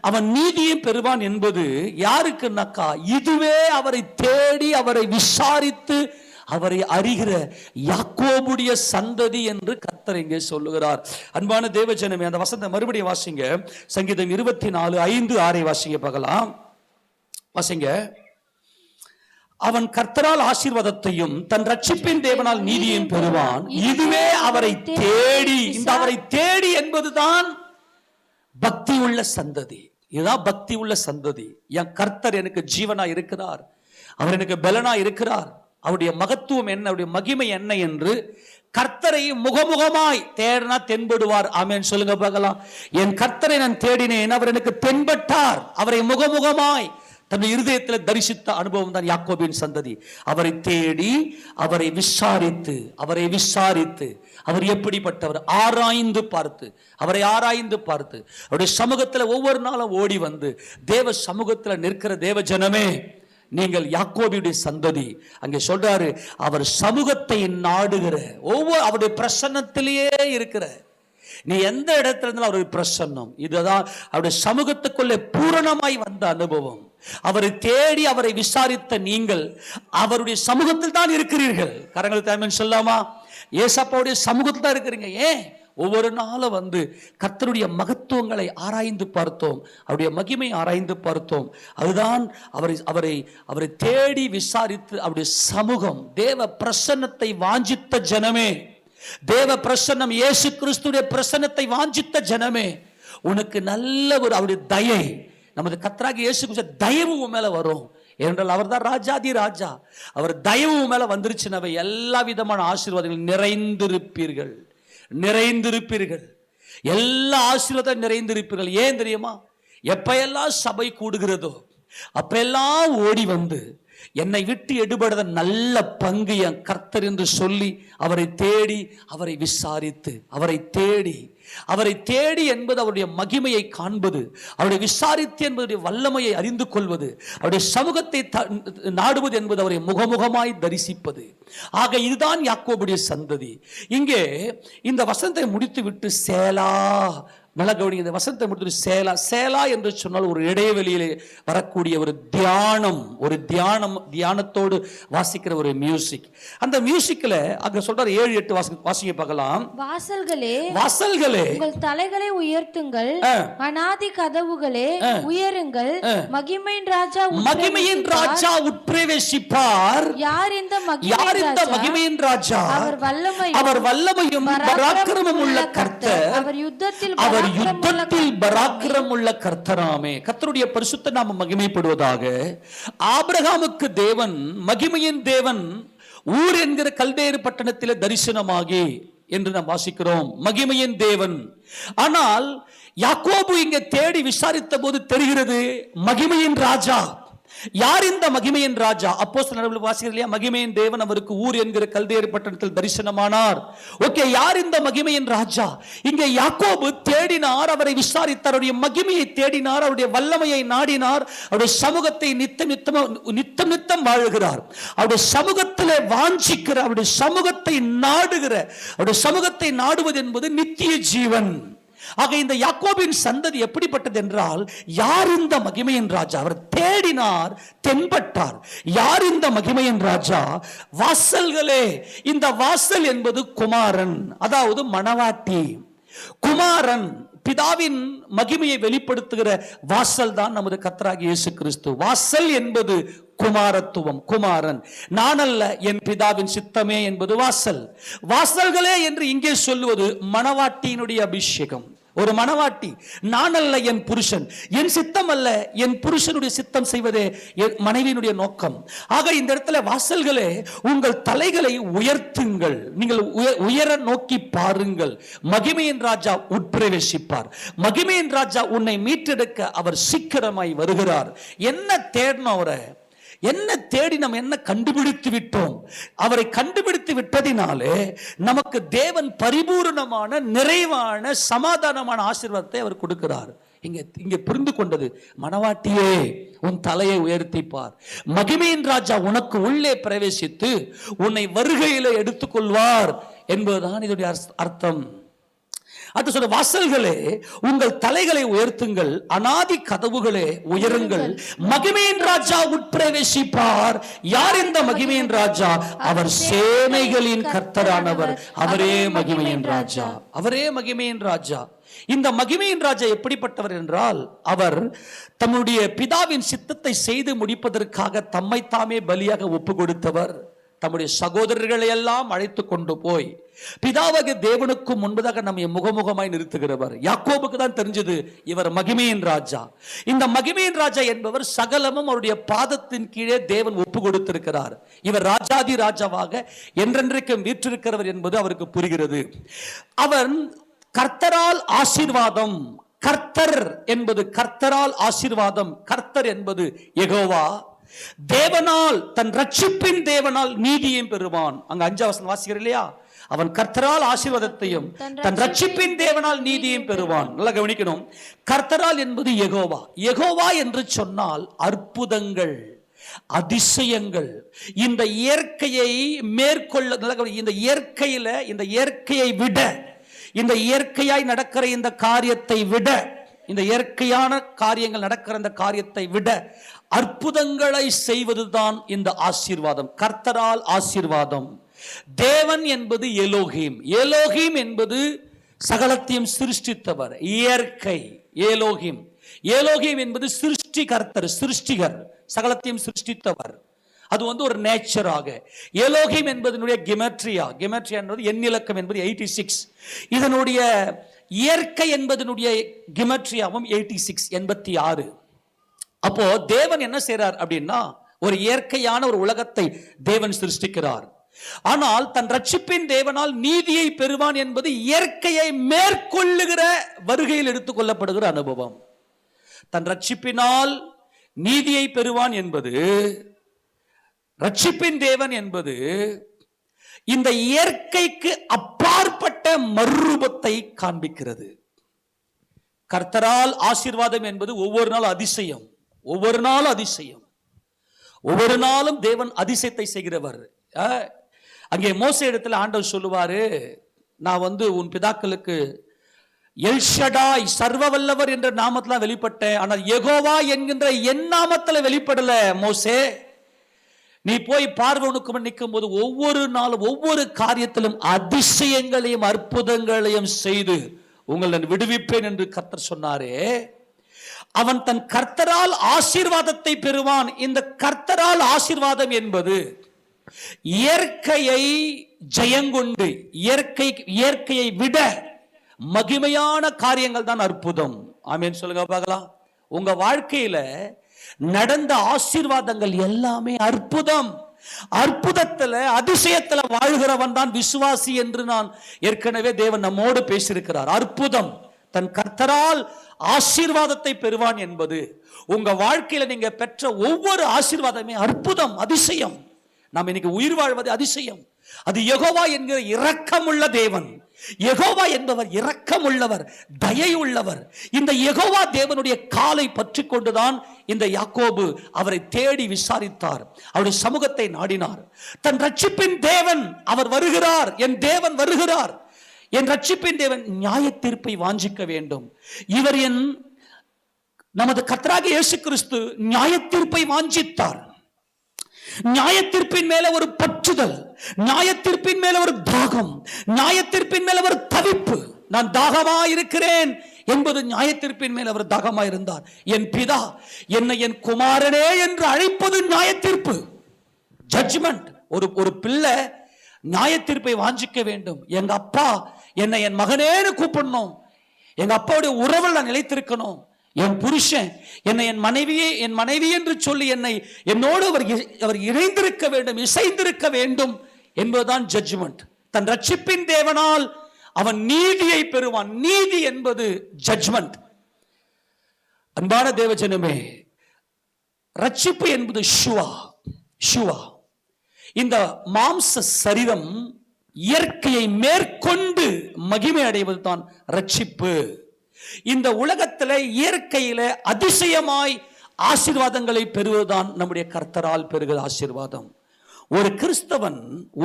அவன் நீதியை பெறுவான் என்பது யாருக்குனாக்கா, இதுவே அவரை தேடி அவரை விசாரித்து அவரை அறிகிற யாக்கோபுடைய சந்ததி என்று கர்த்தர் இங்கே சொல்லுகிறார். அன்பான தேவஜனமே, அந்த வசனத்தை மறுபடியும் வாசிங்க. சங்கீதம் 24:5-6 வாசிங்க பார்க்கலாம். வாசிங்க. அவன் கர்த்தரால் ஆசீர்வாதத்தையும் தன் ரட்சிப்பின் தேவனால் நீதியையும் பெறுவான், இதுவே அவரை தேடி. இந்த அவரை தேடி என்பதுதான் பக்தி உள்ள சந்ததி. இதுதான் பக்தி உள்ள சந்ததி. என் கர்த்தர் எனக்கு ஜீவனா இருக்கிறார், அவர் எனக்கு பலனா இருக்கிறார், அவருடைய மகத்துவம் என்ன, அவருடைய மகிமை என்ன என்று கர்த்தரை முகமுகமாய் தேடினா தென்படுவார். ஆமென் சொல்லுங்க பார்க்கலாம். என் கர்த்தரை நான் தேடினேன், அவர் எனக்கு தென்பட்டார். அவரை முகமுகமாய் தன்னுடைய இருதயத்தில் தரிசித்த அனுபவம் தான் யாக்கோபின் சந்ததி. அவரை தேடி அவரை விசாரித்து அவர் எப்படிப்பட்டவர் ஆராய்ந்து பார்த்து, அவரை ஆராய்ந்து பார்த்து அவருடைய சமூகத்தில் ஒவ்வொரு நாளும் ஓடி வந்து தேவ சமூகத்தில் நிற்கிற தேவ ஜனமே, நீங்கள் யாக்கோபியுடைய சந்ததி. அங்கே சொல்றாரு, அவர் சமூகத்தை நாடுகிற ஒவ்வொரு, அவருடைய பிரசன்னத்திலேயே இருக்கிற, நீ எந்த இடத்துல இருந்தாலும் அவருடைய பிரசன்னம். இதுதான் அவருடைய சமூகத்துக்குள்ளே பூரணமாய் வந்த அனுபவம். அவரை தேடி அவரை விசாரித்த நீங்கள் அவருடைய சமூகத்தில் தான் இருக்கிறீர்கள். கரங்களை தாமன் சொல்லாமா? ஏசப்பாவுடைய சமூகத்தில் தான் இருக்கிறீங்க. ஏன்? ஒவ்வொரு நாளும் வந்து கர்த்தருடைய மகத்துவங்களை ஆராய்ந்து பார்த்தோம், அவருடைய மகிமை ஆராய்ந்து பார்த்தோம். அதுதான் அவரை தேடி விசாரித்து அவருடைய சமூகம், தேவ பிரசன்னத்தை வாஞ்சித்த ஜனமே, தேவ பிரசன்னம், இயேசு கிறிஸ்துடைய பிரசன்னத்தை வாஞ்சித்த ஜனமே, உனக்கு நல்ல ஒரு அவருடைய தயை, நமது கர்த்தராகிய இயேசு கிறிஸ்து தயவு உன் மேல வரும். ஏனென்றால் அவர் தான் ராஜாதி ராஜா. அவர் தயவு உன் மேல வந்துருச்சுனவை எல்லா விதமான ஆசீர்வாதங்கள் நிறைந்திருப்பீர்கள். எல்லா ஆசீர்வாதம் நிறைந்திருப்பீர்கள். ஏன் தெரியுமா? எப்பெல்லாம் சபை கூடுகிறதோ அப்பெல்லாம் ஓடி வந்து என்னை விட்டு எடுபடுத நல்ல பங்கு என் கர்த்தர் என்று சொல்லி அவரை தேடி, அவரை விசாரித்து, அவரை தேடி என்பது அவருடைய மகிமையை காண்பது, அவருடைய விசாரித்து என்பதுடைய வல்லமையை அறிந்து கொள்வது, அவருடைய சமூகத்தை நாடுவது என்பது அவரை முகமுகமாய் தரிசிப்பது. ஆக இதுதான் யாக்கோபுடைய சந்ததி. இங்கே இந்த வசனத்தை முடித்து விட்டு சேலா, நல்ல கவனி, இந்த வசனத்தை முடித்து சேலா, சேலா என்று சொன்னால் ஒரு இடைவெளியிலே வரக்கூடிய ஒரு தியானத்தோடு வாசிக்கிற ஒரு மியூசிக். அந்த மியூசிக்ல அங்க சொல்றாரு 7-8 வாசிக்க பார்க்கலாம். வாசல்களே உங்கள் தலைகளை உயர்த்துங்கள், அநாதி கதவுகளே உயருங்கள், மகிமையின் ராஜா உட்பிரவேசிப்பார். யார் இந்த மகிமையின் ராஜா? அவர் வல்லமையும் பராக்கிரமும் உள்ள கர்த்தர், அவர் யுத்தத்தில் பராக்கிரம் உள்ள கர்த்தராமே. கர்த்தருடைய பரிசுத்த நாமம் மகிமைப்படுவதாக. ஆபிரகாமுக்கு தேவன், மகிமையின் தேவன், ஊர் என்கிற கல்தேரு பட்டணத்தில் தரிசனமாகி என்று நாம் வாசிக்கிறோம், மகிமையின் தேவன். ஆனால் யாக்கோபு இங்கே தேடி விசாரித்த போது தெரிகிறது மகிமையின் ராஜா. யார் இந்த மகிமையின் ராஜா? அப்போஸ்தலர் வாசிக்கிறோம் இல்லையா, மகிமையின் தேவன் அவருக்கு ஊர் என்கிற கல்தேரு பட்டணத்தில் தரிசனமானார். ஓகே, யார் இந்த மகிமையின் ராஜா? இங்கே யாக்கோபு தேடினார், அவரை விசாரித்தார், அவருடைய மகிமையை தேடினார், அவருடைய வல்லமையை நாடினார், அவருடைய சமூகத்தை நித்தம் வாழுகிறார், அவருடைய சமூகத்திலே வாஞ்சிக்கிற, அவருடைய சமூகத்தை நாடுகிற, அவருடைய சமூகத்தை நாடுவது என்பது நித்திய ஜீவன். ஆக இந்த யாக்கோபின் சந்ததி எப்படிப்பட்டது என்றால், யார் இந்த மகிமையின் ராஜா? அவர் தேடினார், தென்பட்டார். யார் இந்த மகிமையின் ராஜா? வாசல்களே. இந்த வாசல் என்பது குமாரன், அதாவது மணவாட்டி. குமாரன் பிதாவின் மகிமையை வெளிப்படுத்துகிற வாசல் தான் நமது கர்த்தராகிய இயேசு கிறிஸ்து. வாசல் என்பது குமாரத்துவம், குமாரன். நான் அல்ல, என் பிதாவின் சித்தமே என்பது வாசல். வாசல்களே என்று இங்கே சொல்லுவது மணவாட்டியினுடைய அபிஷேகம். ஒரு மணவாட்டி, நான் அல்ல என் புருஷன், என் சித்தம் அல்ல என் புருஷனுடைய சித்தம் செய்வதே என் மனைவியினுடைய நோக்கம். ஆக இந்த இடத்துல வாசல்களே, உங்கள் தலைகளை உயர்த்துங்கள், நீங்கள் உயர நோக்கி பாருங்கள். மகிமையின் ராஜா உட்பிரவேசிப்பார். மகிமையின் ராஜா உன்னை மீட்டெடுக்க அவர் சீக்கிரமாய் வருகிறார். என்ன தேடணும்? அவரை என்ன தேடி நம்ம என்ன கண்டுபிடித்து விட்டோம்? அவரை கண்டுபிடித்து விட்டதினாலே நமக்கு தேவன் பரிபூர்ணமான, நிறைவான, சமாதானமான ஆசீர்வாதத்தை அவர் கொடுக்கிறார். இங்கே புரிந்து கொண்டது, மணவாட்டியே உன் தலையை உயர்த்திப்பார். மகிமையின் ராஜா உனக்கு உள்ளே பிரவேசித்து உன்னை வருகையிலே எடுத்துக்கொள்வார் என்பதுதான் இதனுடைய அர்த்தம். அது சொல்ற, வாசல்களே உங்கள் தலைகளை உயர்த்துங்கள், அநாதி கதவுகளே உயருங்கள், மகிமையின் ராஜா உட்பிரவேசிப்பார். யார் இந்த மகிமையின் ராஜா? அவர் சேனைகளின் கர்த்தரானவர், அவரே மகிமையின் ராஜா, அவரே மகிமையின் ராஜா. இந்த மகிமையின் ராஜா எப்படிப்பட்டவர் என்றால், அவர் தம்முடைய பிதாவின் சித்தத்தை செய்து முடிப்பதற்காக தம்மை தாமே பலியாக ஒப்பு கொடுத்தவர். தம்முடைய சகோதரர்களை எல்லாம் அழைத்து கொண்டு போய் பிதாவாகிய தேவனுக்கு முன்பதாக நம்மை முகமுகமாய் நிறுத்துகிறவர். யாக்கோபுக்கு தான் தெரிஞ்சது இவர் மகிமையின் ராஜா. இந்த மகிமையின் ராஜா என்பவர் சகலமும் அவருடைய பாதத்தின் கீழே தேவன் ஒப்பு கொடுத்திருக்கிறார். இவர் ராஜாதி ராஜாவாக என்றென்றைக்கும் வீற்றிருக்கிறவர் என்பது அவருக்கு புரிகிறது. அவர் கர்த்தரால் ஆசீர்வாதம். கர்த்தர் என்பது கர்த்தரால் ஆசீர்வாதம். கர்த்தர் என்பது யெகோவா. தேவனால், தன் ரட்சிப்பின் தேவனால் நீதியையும் பெறுவான். அங்க 5 வசனம் வாசிக்கிறோம் இல்லையா? அவன் கர்த்தரால் ஆசீர்வாதத்தையும் தன் ரட்சிப்பின் தேவனால் நீதியையும் பெறுவான். நல்லா கவனிக்கணும். கர்த்தரால் என்பது யெகோவா. யெகோவா என்று சொன்னால் அற்புதங்கள், அதிசயங்கள். இந்த இயற்கையை மேற்கொள்ள, இந்த இயற்கையை விட, இந்த இயற்கையாய் நடக்கிற இந்த காரியத்தை விட, இந்த இயற்கையான காரியங்கள் நடக்கிற இந்த காரியத்தை விட அற்புதங்களை செய்வதுதான் இந்த ஆசீர்வாதம். கர்த்தரால் ஆசீர்வாதம். தேவன் என்பது எலோஹிம். எலோஹிம் என்பது சகலத்தையும் சிருஷ்டித்தவர், இயற்கை. எலோஹிம், எலோஹிம் என்பது சிருஷ்டிகர்த்தர், சிருஷ்டிகர், சகலத்தையும் சிருஷ்டித்தவர். அது ஒரு நேச்சராக. எலோஹிம் என்பதனுடைய கிமெட்ரியா என்பது எண்ணிலக்கம் என்பது 86. இதனுடைய இயற்கை என்பதனுடைய கிமெட்ரியாவும் 86, 86. அப்போ தேவன் என்ன செய்றார் அப்படின்னா, ஒரு இயற்கையான ஒரு உலகத்தை தேவன் சிருஷ்டிக்கிறார். ஆனால் தன் ரட்சிப்பின் தேவனால் நீதியை பெறுவான் என்பது இயற்கையை மேற்கொள்ளுகிற வருகையில் எடுத்துக்கொள்ளப்படுகிற அனுபவம். தன் ரட்சிப்பினால் நீதியை பெறுவான் என்பது, ரட்சிப்பின் தேவன் என்பது இந்த இயற்கைக்கு அப்பாற்பட்ட மறுரூபத்தை காண்பிக்கிறது. கர்த்தரால் ஆசீர்வாதம் என்பது ஒவ்வொரு நாள் அதிசயம், ஒவ்வொரு நாள் அதிசயம், ஒவ்வொரு நாளும் தேவன் அதிசயத்தை செய்கிறவர். அங்கே மோசே இடத்துல ஆண்டவர் சொல்லுவாரு, நான் உன் பிதாக்களுக்கு எல்ஷடாய் சர்வ வல்லவர் என்ற நாமத்துல வெளிப்பட்டேன், ஆனால் யெகோவா என்கின்ற என் நாமத்துல வெளிப்படல. மோசே, நீ போய் பார்வோனுக்கு முன் நிற்கும் போது ஒவ்வொரு நாளும் ஒவ்வொரு காரியத்திலும் அதிசயங்களையும் அற்புதங்களையும் செய்து உங்களை விடுவிப்பேன் என்று கர்த்தர் சொன்னாரே. அவன் தன் கர்த்தரால் ஆசீர்வாதத்தை பெறுவான். இந்த கர்த்தரால் ஆசீர்வாதம் என்பது இயற்கையை ஜெயங்கொண்டு இயற்கையை விட மகிமையான காரியங்கள் தான் அற்புதம். ஆமென் சொல்லுங்க பார்க்கலாம். உங்க வாழ்க்கையில நடந்த ஆசீர்வாதங்கள் எல்லாமே அற்புதம். அற்புதத்துல அதிசயத்துல வாழ்கிறவன் தான் விசுவாசி என்று நான் ஏற்கனவே தேவன் நம்மோடு பேசியிருக்கிறார். அற்புதம், தன் கர்த்தரால் ஆசீர்வாதத்தை பெறுவான் என்பது உங்க வாழ்க்கையில நீங்க பெற்ற ஒவ்வொரு ஆசீர்வாதமே அற்புதம், அதிசயம். நாம் இன்னைக்கு உயிர் வாழ்வது அதிசயம். அது யெகோவா என்கிற இரக்கமுள்ள தேவன். யெகோவா என்பவர் இரக்கமுள்ளவர், தயை உள்ளவர். இந்த யெகோவா தேவனுடைய காலை பற்றி கொண்டுதான் இந்த யாக்கோபு அவரை தேடி விசாரித்தார், அவருடைய சமூகத்தை நாடினார். தன் ரட்சிப்பின் தேவன் அவர் வருகிறார், என் தேவன் வருகிறார், என் ரட்சிப்பின் தேவன் நியாய தீர்ப்பை வாஞ்சிக்க வேண்டும். இவர் நமது கர்த்தராகிய இயேசு கிறிஸ்து நியாய தீர்ப்பை வாஞ்சித்தார். நியாயத்தீர்ப்பின் மேல ஒரு பற்றுதல், நியாயத்தீர்ப்பின் மேல ஒரு தாகம், நியாயத்தீர்ப்பின் மேல ஒரு தவிப்பு. நான் தாகமா இருக்கிறேன் என்பது நியாயத்தீர்ப்பின் மேல அவர் தாகமா இருந்தார். என் பிதா என்னை என் குமாரனே என்று அழைப்பது நியாயத்தீர்ப்பு, ஜட்ஜ்மெண்ட். ஒரு பிள்ளை நியாயத்தீர்ப்பை வாஞ்சிக்க வேண்டும். எங்க அப்பா என்னை என் மகனேன்னு கூப்பிடணும், எங்க அப்பாவுடைய உறவில் நான் நிலைத்திருக்கணும். என் புருஷன் என்னை என் மனைவி என்று சொல்லி என்னோடு அவர் இணைந்திருக்க வேண்டும், இசைந்திருக்க வேண்டும் என்பதுதான் ஜட்ஜ்மெண்ட். தன் ரட்சிப்பின் தேவனால் அவன் நீதியை பெறுவான். நீதி என்பது ஜட்ஜ்மெண்ட். அன்பான தேவஜனமே, ரட்சிப்பு என்பது ஷுவா. இந்த மாம்ச சரீரம் இயற்கையை மேற்கொண்டு மகிமை அடைவது தான் ரட்சிப்பு. இந்த உலகத்துல இயற்கையில அதிசயமாய் ஆசீர்வாதங்களை பெறுவதுதான் நம்முடைய கர்த்தரால் பெறுகிற ஆசீர்வாதம். ஒரு கிறிஸ்தவன்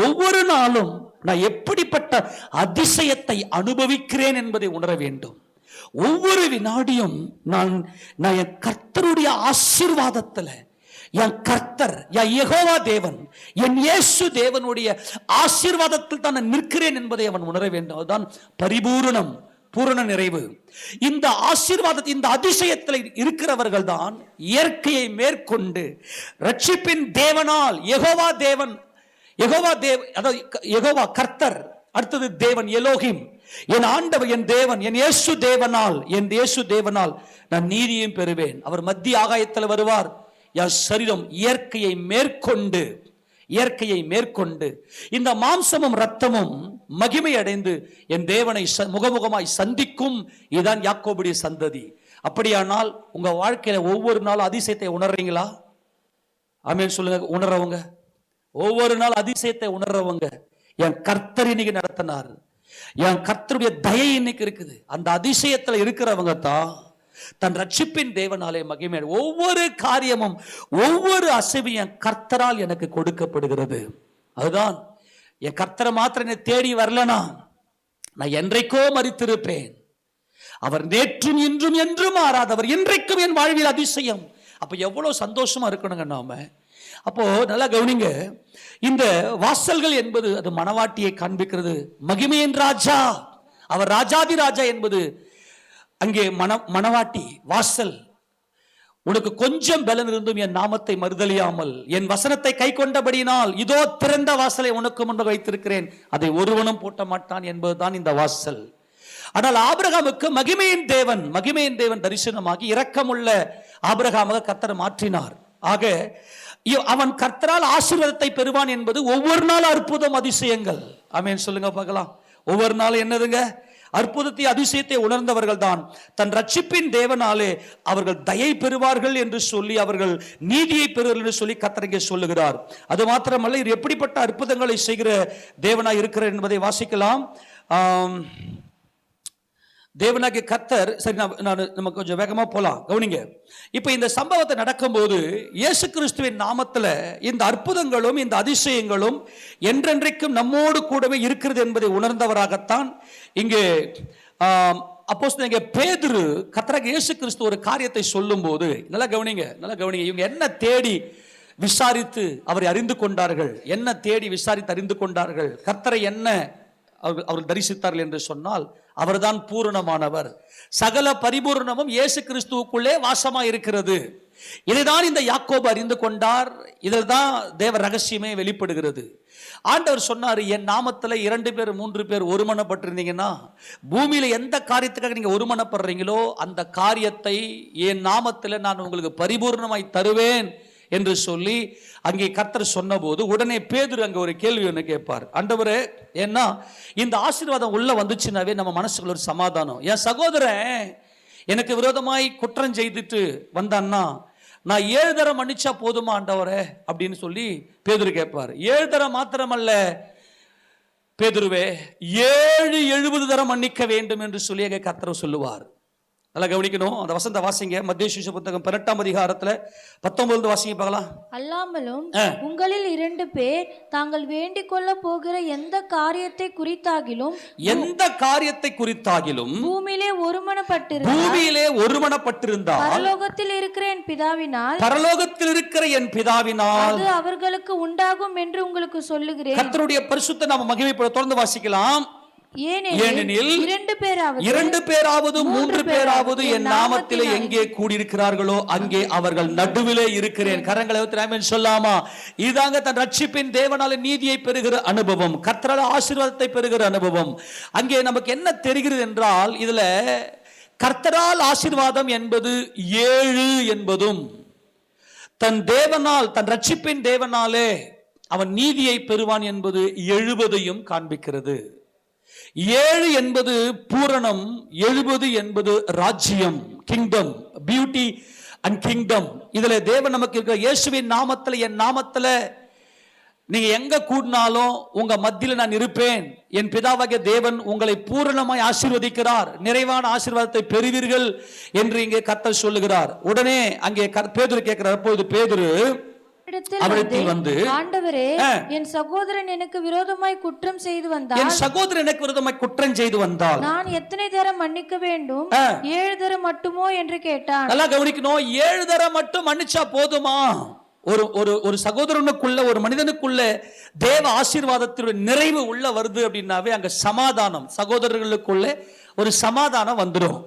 ஒவ்வொரு நாளும் நான் எப்படிப்பட்ட அதிசயத்தை அனுபவிக்கிறேன் என்பதை உணர வேண்டும். ஒவ்வொரு வினாடியும் நான் என் கர்த்தருடைய ஆசீர்வாதத்துல, என் கர்த்தர், என் யெகோவா தேவன், என் இயேசு தேவனுடைய ஆசீர்வாதத்தில் தான் நான் நிற்கிறேன் என்பதை அவன் உணர வேண்டும். அதுதான் பரிபூரணம், பூரண நிறைவு. இந்த ஆசீர்வாதத்தை, இந்த அதிசயத்தில் இருக்கிறவர்கள் தான் இயற்கையை மேற்கொண்டு ரட்சிப்பின் தேவனால், யெகோவா கர்த்தர், அடுத்தது தேவன் எலோகிம், என் ஆண்டவர், என் தேவன், என் இயேசு தேவனால் நான் நீதியையும் பெறுவேன். அவர் மத்திய ஆகாயத்தில் வருவார். என் சரீரம் இயற்கையை மேற்கொண்டு இந்த மாம்சமும் ரத்தமும் மகிமை அடைந்து என் தேவனை முகமுகமாய் சந்திக்கும். இதுதான் யாக்கோபுடைய சந்ததி. அப்படியானால் உங்க வாழ்க்கையில ஒவ்வொரு நாள் அதிசயத்தை உணர்றீங்களா? ஆமென் சொல்லுங்க. உணர்றவங்க, ஒவ்வொரு நாள் அதிசயத்தை உணர்றவங்க, என் கர்த்தர் இன்னைக்கு நடத்தினார், என் கர்த்தருடைய தயை இன்னைக்கு இருக்குது, அந்த அதிசயத்துல இருக்கிறவங்க தான் தன் ரட்சிப்பின் தேவனாலே மகிமை. ஒவ்வொரு காரியமும், ஒவ்வொரு அசைவும் என் கர்த்தரால் எனக்கு கொடுக்கப்படுகிறது. அதுதான், என் கர்த்தரை மாத்திரம் என்னை தேடி வரலனா நான் என்றைக்கோ மரித்திருப்பேன். அவர் நேற்றும் இன்றும் என்றும் மாறாதவர், இன்றைக்கும் என் வாழ்வில் அதிசயம். அப்ப எவ்வளவு சந்தோஷமா இருக்கணுங்க நாம. அப்போ நல்லா கவனிங்க, இந்த வாசல்கள் என்பது அது மணவாட்டியை காண்பிக்கிறது. மகிமையின் ராஜா, அவர் ராஜாதி ராஜா என்பது அங்கே மணவாட்டி வாசல். உனக்கு கொஞ்சம் பலன் இருந்தும் என் நாமத்தை மறுதலியாமல் என் வசனத்தை கை கொண்டபடியினால் இதோ திறந்த வாசலை உனக்கு முன்பு வைத்திருக்கிறேன், அதை ஒருவனும் பூட்ட மாட்டான் என்பதுதான் இந்த வாசல். ஆனால் ஆபிரகாமுக்கு மகிமையின் தேவன் தரிசனமாகி இரக்கமுள்ள ஆபிரகாமாக கர்த்தர் மாற்றினார். ஆக அவன் கர்த்தரால் ஆசீர்வாதத்தை பெறுவான் என்பது ஒவ்வொரு நாள் அற்புதம், அதிசயங்கள். ஆமென் சொல்லுங்க பார்க்கலாம். ஒவ்வொரு நாள் என்னதுங்க? அற்புதத்தை அதிசயத்தை உணர்ந்தவர்கள் தான் தன் ரட்சிப்பின் தேவனாலே அவர்கள் தயை பெறுவார்கள் என்று சொல்லி, அவர்கள் நீதியை பெறுவார்கள் என்று சொல்லி கர்த்தர் இங்கே சொல்லுகிறார். அது மாத்திரமல்ல, இது எப்படிப்பட்ட அற்புதங்களை செய்கிற தேவனாய் இருக்கிறார் என்பதை வாசிக்கலாம். தேவனாகிய கர்த்தர், சரி நம்ம கொஞ்சம் வேகமா போலாம், கவனிங்க. இப்ப இந்த சம்பவத்தை நடக்கும்போது இயேசு கிறிஸ்துவின் நாமத்துல இந்த அற்புதங்களும் இந்த அதிசயங்களும் என்றென்றைக்கும் நம்மோடு கூடவே இருக்கிறது என்பதை உணர்ந்தவராகத்தான் இங்கே அப்போஸ்தலனாகிய பேதுரு கர்த்தராகிய இயேசு கிறிஸ்து ஒரு காரியத்தை சொல்லும் போது, நல்லா கவனிங்க, நல்லா கவனிங்க. இவங்க என்ன தேடி விசாரித்து அவரை அறிந்து கொண்டார்கள், என்ன தேடி விசாரித்து அறிந்து கொண்டார்கள், கர்த்தரை என்ன அவர்கள் தரிசித்தார்கள் என்று சொன்னால், அவர்தான் பூரணமானவர். சகல பரிபூர்ணமும் இயேசு கிறிஸ்துவுக்குள்ளே வாசமா இருக்கிறது. இதைதான் இந்த யாக்கோபு அறிந்து கொண்டார். இதில் தான் தேவ ரகசியமே வெளிப்படுகிறது. ஆண்டவர் சொன்னார், என் நாமத்துல 2 பேர் 3 பேர் ஒருமனப்பட்டிருந்தீங்கன்னா, பூமியில எந்த காரியத்துக்காக நீங்க ஒருமனப்படுறீங்களோ அந்த காரியத்தை என் நாமத்துல நான் உங்களுக்கு பரிபூர்ணமாய் தருவேன் என்று சொல்லி அங்கே கர்த்தர் சொன்னபோது உடனே பேதுரு அங்கே ஒரு கேள்வி ஒன்று கேட்பார். ஆண்டவரே, ஏன்னா இந்த ஆசீர்வாதம் உள்ள வந்துச்சுனாவே நம்ம மனசுக்குள்ள ஒரு சமாதானம். என் சகோதரன் எனக்கு விரோதமாய் குற்றம் செய்துட்டு வந்தான்னா நான் 7 தரம் மன்னிச்சா போதுமா ஆண்டவரே அப்படின்னு சொல்லி பேதுரு கேட்பார். 7 தரம் மாத்திரமல்ல பேதுருவே, 70 தரம் மன்னிக்க வேண்டும் என்று சொல்லி அங்கே கர்த்தர் சொல்லுவார். நல்லா கவனிக்கணும். அந்த வசந்த வாசிங்க, மத்தேயு சுவிசேஷ புத்தகம் 18ஆம் அதிகாரத்துல 19 வாசிங்க பார்க்கலாம். அல்லாமலும் உங்களில் 2 பேர் தாங்கள் வேண்டிக் கொள்ள போகிற எந்த காரியத்தை குறித்தாகிலும் பூமியிலே ஒருமனப்பட்டிருந்தால் பரலோகத்தில் இருக்கிற என் பிதாவினால் அது அவர்களுக்கு உண்டாகும் என்று உங்களுக்கு சொல்லுகிறேன். கர்த்தருடைய பரிசுத்த நாம மகிமைப்பட தொடர்ந்து வாசிக்கலாம். ஏனெனில் 2 பேராவது 3 பேராவது என் நாமத்திலே எங்கே கூடியிருக்கிறார்களோ அங்கே அவர்கள் நடுவிலே இருக்கிறேன். கரங்களை ஆமென் சொல்லாமா? இதாங்க தன் ரட்சிப்பின் தேவனால நீதியை பெறுகிற அனுபவம், கர்த்தரால் ஆசீர்வாதத்தை பெறுகிற அனுபவம். அங்கே நமக்கு என்ன தெரிகிறது என்றால், இதுல கர்த்தரால் ஆசீர்வாதம் என்பது 7 என்பதும், தன் தேவனால் தன் ரட்சிப்பின் தேவனாலே அவன் நீதியை பெறுவான் என்பது 70ஐயும் காண்பிக்கிறது. 7 என்பது பூரணம், 70 என்பது ராஜ்யம், கிங்டம், பியூட்டி அண்ட் கிங்டம். இதுல தேவன் நமக்கு இருக்கிற இயேசுவின் நாமத்துல, என் நாமத்துல நீங்க எங்க கூடினாலும் உங்க மத்தியில நான் இருப்பேன். என் பிதாவாகிய தேவன் உங்களை பூரணமாய் ஆசீர்வதிக்கிறார், நிறைவான ஆசீர்வாதத்தை பெறுவீர்கள் என்று இங்கே கர்த்தர் சொல்லுகிறார். உடனே அங்கே பேதுரு கேட்கிறார். அப்பொழுது பேதுரு அவரிடத்தில் வந்து, ஆண்டவரே, என் சகோதரன் எனக்கு விரோதமாய் குற்றம் செய்து வந்தால் நான் எத்தனை தரம் மன்னிக்க வேண்டும்? 7 தரம் மட்டுமோ என்று கேட்டான். நல்லா கவனிக்கணும். 7 தரம் மட்டும் மன்னிச்சா போதுமா? ஒரு சகோதரனுக்குள்ள, ஒரு மனிதனுக்குள்ள தேவ ஆசீர்வாதத்தினுடைய நிறைவு உள்ள வருது அப்படின்னாவே அங்க சமாதானம், சகோதரர்களுக்குள்ள ஒரு சமாதானம் வந்துடும்.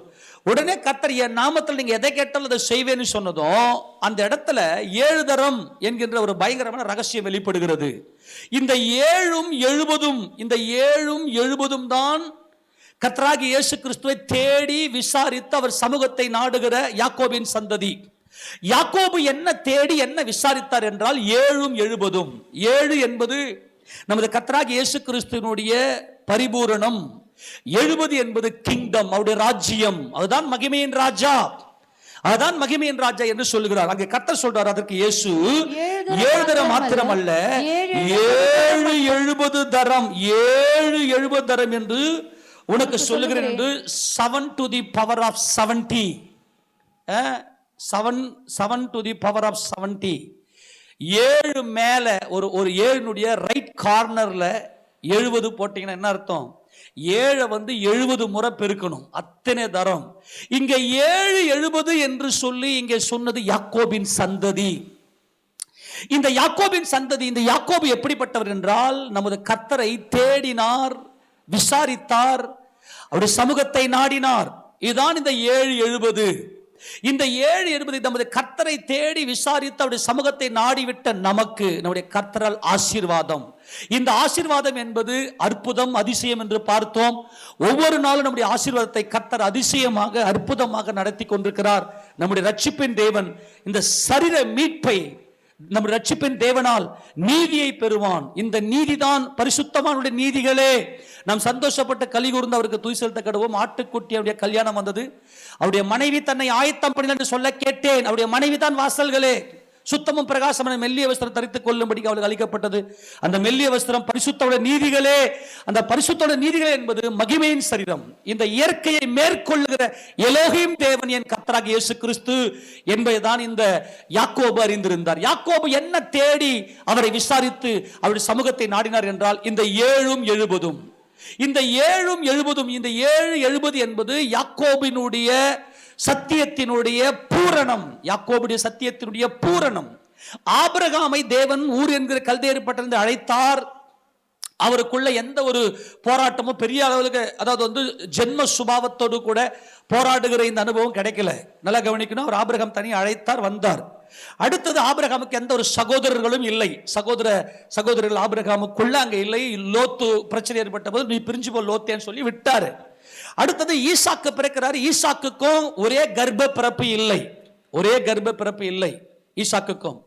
உடனே கர்த்தர் என் நாமத்தில் நீங்க எதை கேட்டாலும் அதை செய்வேன்னு சொன்னதும் அந்த இடத்துல 7 தரம் என்கின்ற ஒரு பயங்கரமான ரகசியம் வெளிப்படுகிறது. இந்த 7ம் 70ம், இந்த 7ம் 70ம் தான் கர்த்தராகிய இயேசு கிறிஸ்துவை தேடி விசாரித்து அவர் சமூகத்தை நாடுகிற யாக்கோபின் சந்ததி. யாக்கோபு என்ன தேடி என்ன விசாரித்தார் என்றால் 7ம் 70ம். 7 என்பது நமது கர்த்தராகிய இயேசு கிறிஸ்துவினுடைய பரிபூரணம், 70 என்பது கிங்டம், அவருடைய ராஜ்யம். அதுதான் மகிமையின் ராஜா, அதுதான் மகிமையின் ராஜா என்று சொல்லுகிறார். அங்கே கர்த்தர் சொல்றார், அதற்கு இயேசு 7 தரம் மாத்திரமல்ல 70 தரம், 70 தரம் என்று உனக்கு சொல்லுகிறேன் என்று 7 to the power of 70, 7 to the power of 70. 7 மேல ஒரு 7னுடைய ரைட் கார்னர்ல 70 போட்டீங்கன்னா என்ன அர்த்தம்? 7 வந்து 70 முறை பெருக்கணும், அத்தனை தரம். இங்க 7 70 என்று சொல்லி இங்கே சொன்னது யாக்கோபின் சந்ததி. இந்த யாக்கோபின் சந்ததி, இந்த யாக்கோபு எப்படிப்பட்டவர் என்றால், நமது கர்த்தரை தேடினார், விசாரித்தார், அவருடைய சமூகத்தை நாடினார். இதுதான் இந்த 7 70. இந்த 7 70 நமது கர்த்தரை தேடி விசாரித்து அவருடைய சமூகத்தை நாடிவிட்ட நமக்கு நம்முடைய கர்த்தரால் ஆசீர்வாதம். இந்த ஆசீர்வாதம் என்பது அற்புதம், அதிசயம் என்று பார்த்தோம். ஒவ்வொரு நாளும் நம்முடைய ஆசீர்வாதத்தை கர்த்தர் அதிசயமாக அற்புதமாக நடத்தி கொண்டிருக்கிறார். நம்முடைய ரட்சிப்பின் தேவன் இந்த சரீர மீட்பை நம் ரட்சிப்பின் தேவனால் நீதியை பெறுவான். இந்த நீதிதான் பரிசுத்தமானுடைய நீதிகளே. நாம் சந்தோஷப்பட்ட கலி கூர்ந்து அவருக்கு தூய் செலுத்த கடவோம். ஆட்டுக்குட்டி அவருடைய கல்யாணம் வந்தது. அவருடைய மனைவி தன்னை ஆயத்தம் பண்ணினாள் என்று சொல்ல கேட்டேன். அவருடைய மனைவி தான் வாசல்களே. சுத்தமும் பிரகாசமான மெல்லிய வஸ்திரம் தரித்துக் கொள்ளும்படி அவளுக்கு அளிக்கப்பட்டது. அந்த மெல்லிய வஸ்திரம் பரிசுத்தோட நீதிகளே. அந்த பரிசுத்தோட நீதிகளே என்பது மகிமையின் சரீரம். இந்த இயற்கையை மேற்கொள்ளுகிற எலோகிம் தேவன் என் கர்த்தராகிய இயேசு கிறிஸ்து என்பதுதான் இந்த யாக்கோபு அறிந்திருந்தார். யாக்கோபு என்ன தேடி அவரை விசாரித்து அவருடைய சமூகத்தை நாடினார் என்றால் இந்த 7 இந்த 7 இந்த 7 என்பது யாக்கோபினுடைய சத்தியத்தினுடைய பூரணம். யாக்கோபுடைய சத்தியத்தினுடைய பூரணம். ஆபிரகாமை தேவன் ஊர் என்கிற கல்தேயர் பட்டணத்தில் அழைத்தார். அவருக்குள்ள எந்த ஒரு போராட்டமும் பெரிய அளவுக்கு, அதாவது ஜென்ம சுபாவத்தோடு கூட போராடுகிற இந்த அனுபவம் கிடைக்கல. நல்லா கவனிக்கணும். அவர் ஆபிரகாம் தனி அழைத்தார், வந்தார். அடுத்தது ஆபிரகாமுக்கு எந்த ஒரு சகோதரர்களும் இல்லை. சகோதரர்கள் ஆபிரகாமுக்குள்ள அங்க இல்லை. லோத்து பிரச்சனை ஏற்பட்ட போது நீ பிரிஞ்சு போ லோத்தேன்னு சொல்லி விட்டாரு. அடுத்தது ஈசாக்கு பிறக்கிறார். ஈசாக்குக்கும் ஒரே கர்ப்ப பிறப்பு இல்லை ஈசாக்குக்கும்.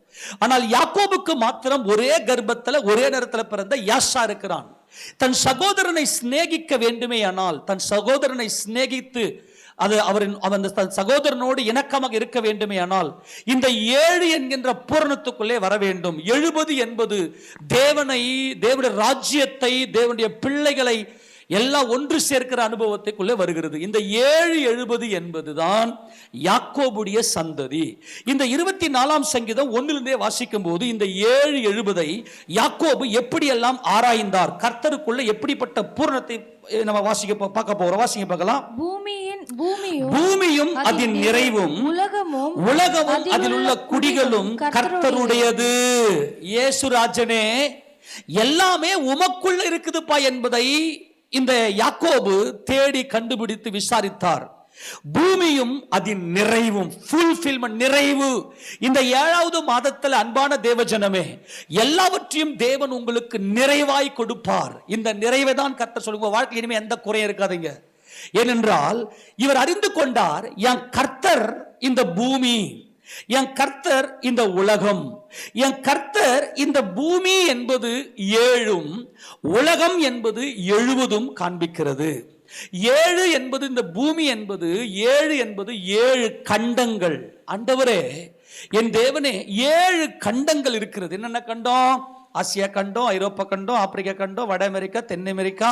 ஆனால் யாக்கோபுக்கு மாத்திரம் ஒரே கர்ப்பத்தில் ஒரே நேரத்தில் பிறந்த யாசா இருக்கிறான். தன் சகோதரனை சிநேகிக்க வேண்டுமே ஆனால், தன் சகோதரனை சிநேகித்து அவன் தன் சகோதரனோடு இணக்கமாக இருக்க வேண்டுமே ஆனால் இந்த 7 என்கின்ற பூரணத்துக்குள்ளே வர வேண்டும். 70 என்பது தேவனுடைய ராஜ்யத்தை, தேவனுடைய பிள்ளைகளை எல்லாம் ஒன்று சேர்க்கிற அனுபவத்துக்குள்ளே வருகிறது. இந்த 7 என்பதுதான் யாக்கோபுடைய சந்ததி. இந்த 24ஆம் சங்கீதம் 1 வாசிக்கும் போது இந்த 7 யாக்கோபு எப்படியெல்லாம் ஆராய்ந்தார், கர்த்தருக்குள்ள எப்படிப்பட்ட பூரணத்தை நம்ம பார்க்க போறோம். வாசிங்க பார்க்கலாம். பூமியும் அதன் நிறைவும் உலகமும் அதில் உள்ள குடிகளும் கர்த்தருடையது. இயேசுராஜனே, எல்லாமே உமக்குள்ள இருக்குதுப்பா என்பதை இந்த யாக்கோபு தேடி கண்டுபிடித்து விசாரித்தார். பூமியும் அதன் நிறைவும், ஃபுல்ஃபில்மென்ட், நிறைவு. இந்த 7வது மாதத்தில் அன்பான தேவஜனமே, எல்லாவற்றையும் தேவன் உங்களுக்கு நிறைவாய் கொடுப்பார். இந்த நிறைவை தான் கர்த்தர் சொல்லுங்க. வாழ்க்கை இனிமே எந்த குறையும் இருக்காதீங்க. ஏனென்றால் இவர் அறிந்து கொண்டார், என் கர்த்தர் இந்த பூமி, என் கர்த்தர் இந்த உலகம், என் கர்த்தர் இந்த பூமி என்பது 7, உலகம் என்பது 70 காண்பிக்கிறது. 7 என்பது, இந்த பூமி என்பது 7 என்பது 7 கண்டங்கள். ஆண்டவரே, என் தேவனே, 7 கண்டங்கள் இருக்கிறது. என்னென்ன கண்டம்? ஆசியா கண்டம், ஐரோப்பா கண்டம், ஆப்பிரிக்கா கண்டம், வட அமெரிக்கா, தென் அமெரிக்கா,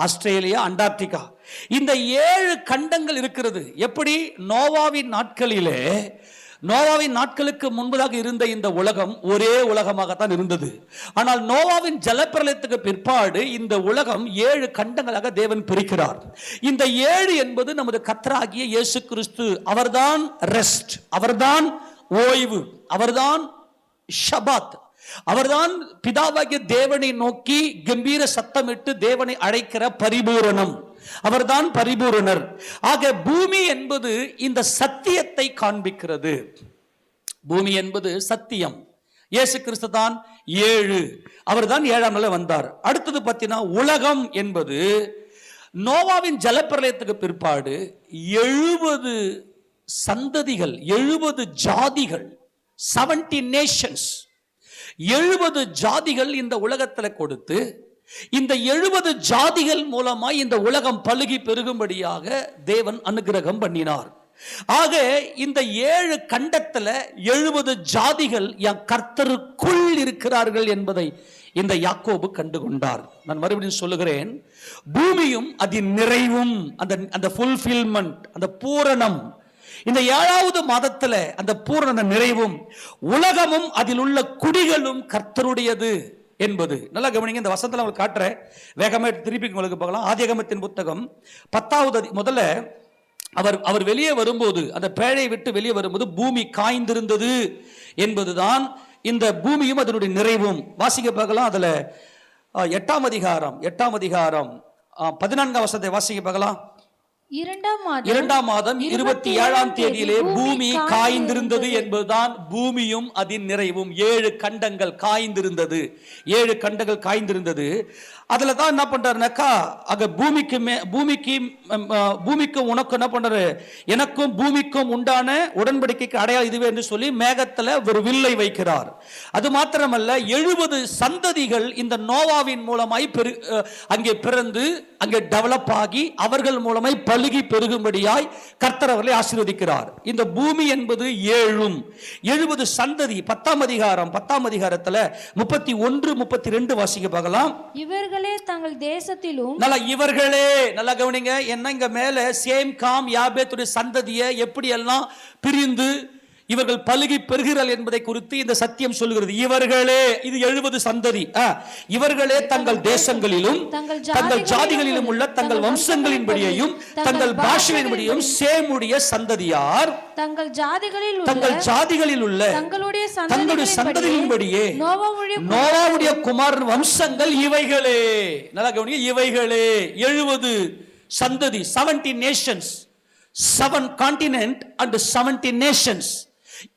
ஆஸ்திரேலியா, அண்டார்டிகா. இந்த 7 கண்டங்கள் இருக்கிறது. எப்படி? நோவாவின் நாட்களுக்கு முன்பதாக இருந்த இந்த உலகம் ஒரே உலகமாகத்தான் இருந்தது. ஆனால் நோவாவின் ஜலப்பிரளயத்துக்கு பிற்பாடு இந்த உலகம் 7 கண்டங்களாக தேவன் பிரிக்கிறார். இந்த 7 என்பது நமது கர்த்தராகிய இயேசு கிறிஸ்து. அவர்தான் ரெஸ்ட், அவர்தான் ஓய்வு, அவர்தான் ஷபாத், அவர்தான் பிதாவாகிய தேவனை நோக்கி கம்பீர சத்தமிட்டு தேவனை அழைக்கிற பரிபூரணம். அவர்தான் பரிபூரணர். ஆக பூமி என்பது இந்த சத்தியத்தை காண்பிக்கிறது. பூமி என்பது சத்தியம். இயேசு கிறிஸ்து தான் 7. அவர்தான் 7ஆம் நாள் வந்தார். அடுத்தது பார்த்தீங்கன்னா உலகம் என்பது நோவாவின் ஜலப்பிரளயத்துக்கு பிற்பாடு 70 சந்ததிகள், 70 ஜாதிகள், 70 நேஷன்ஸ், 70 ஜாதிகள் இந்த உலகத்தில் கொடுத்து இந்த 70 ஜாதிகள் மூலமாய் இந்த உலகம் பலுகி பெருகும்படியாக தேவன் அனுக்கிரகம் பண்ணினார். ஆக இந்த 7 கண்டத்துல 70 ஜாதிகள் என் கர்த்தருக்குள் இருக்கிறார்கள் என்பதை இந்த யாக்கோபு கண்டுகொண்டார். நான் மறுபடியும் சொல்லுகிறேன், பூமியும் அதன் நிறைவும், அந்த ஃபுல்ஃபில்மென்ட், அந்த பூரணம், இந்த 7வது மாதத்துல அந்த பூரண நிறைவும், உலகமும் அதில் உள்ள குடிகளும் கர்த்தருடையது என்பது. நல்லா கவனிங்க. இந்த வசனத்தில் உங்களுக்கு காட்டுறேன், வேகமா திருப்பி உங்களுக்கு பார்க்கலாம். ஆதியாகமத்தின் புத்தகம் 10வது முதல்ல அவர் வெளியே வரும்போது, அந்த பேழையை விட்டு வெளியே வரும்போது பூமி காய்ந்திருந்தது என்பதுதான் இந்த பூமியும் அதனுடைய நிறைவும். வாசிக்க பார்க்கலாம். அதுல 8ஆம் அதிகாரம் 14ஆம் வசனத்தை வாசிக்க பார்க்கலாம். இரண்டாம் மாதம் 27ஆம் தேதியிலே பூமி காய்ந்திருந்தது என்பதுதான் பூமியும் அதன் நிறைவும். 7 கண்டங்கள் காய்ந்திருந்தது, 7 கண்டங்கள் காய்ந்திருந்தது. அதுல தான் என்ன பண்றாருனாக்கா, அங்க பூமிக்கும் உனக்கு என்ன பண்றாரு, எனக்கும் பூமிக்கும் உண்டான உடன்படிக்கைக்கு அடையாளம் இதுவே என்று சொல்லி மேகத்துல ஒரு வில்லை வைக்கிறார். அது மாத்திரமல்ல, 70 சந்ததிகள் இந்த நோவாவின் மூலமாய் அங்கே பிறந்து அங்கே டெவலப் ஆகி அவர்கள் மூலமாய் பலுகி பெருகும்படியாய் கர்த்தர் அவர்களை ஆசீர்வதிக்கிறார். இந்த பூமி என்பது 70 சந்ததி. 10ஆம் அதிகாரத்துல 31, 32 வாசிக்க பார்க்கலாம். இவர்களே தங்கள் தேசத்திலும், நல்லா கவனிங்க, என்ன இங்க மேல சேம் காம் யாபேத்துடைய சந்ததியை எப்படி எல்லாம் பிரிந்து இவர்கள் பலுகி பெறுகிறார்கள் என்பதை குறித்து இந்த சத்தியம் சொல்கிறது. இவர்களே, இது 70 சந்ததி. இவர்களே தங்கள் தேசங்களிலும் தங்கள் ஜாதிகளிலும் உள்ள தங்கள் வம்சங்களின்படியையும் தங்கள் பாஷையின்படியும் சேமுடைய சந்ததியார் தங்கள் ஜாதிகளில் உள்ள தங்களுடைய சந்ததிகளின்படியே நோவாவுடைய குமாரன் வம்சங்கள் இவைகளே. நல்லா கவனிங்க, இவைகளே 70 சந்ததி. 70 nations, 7 continent and 70 nations.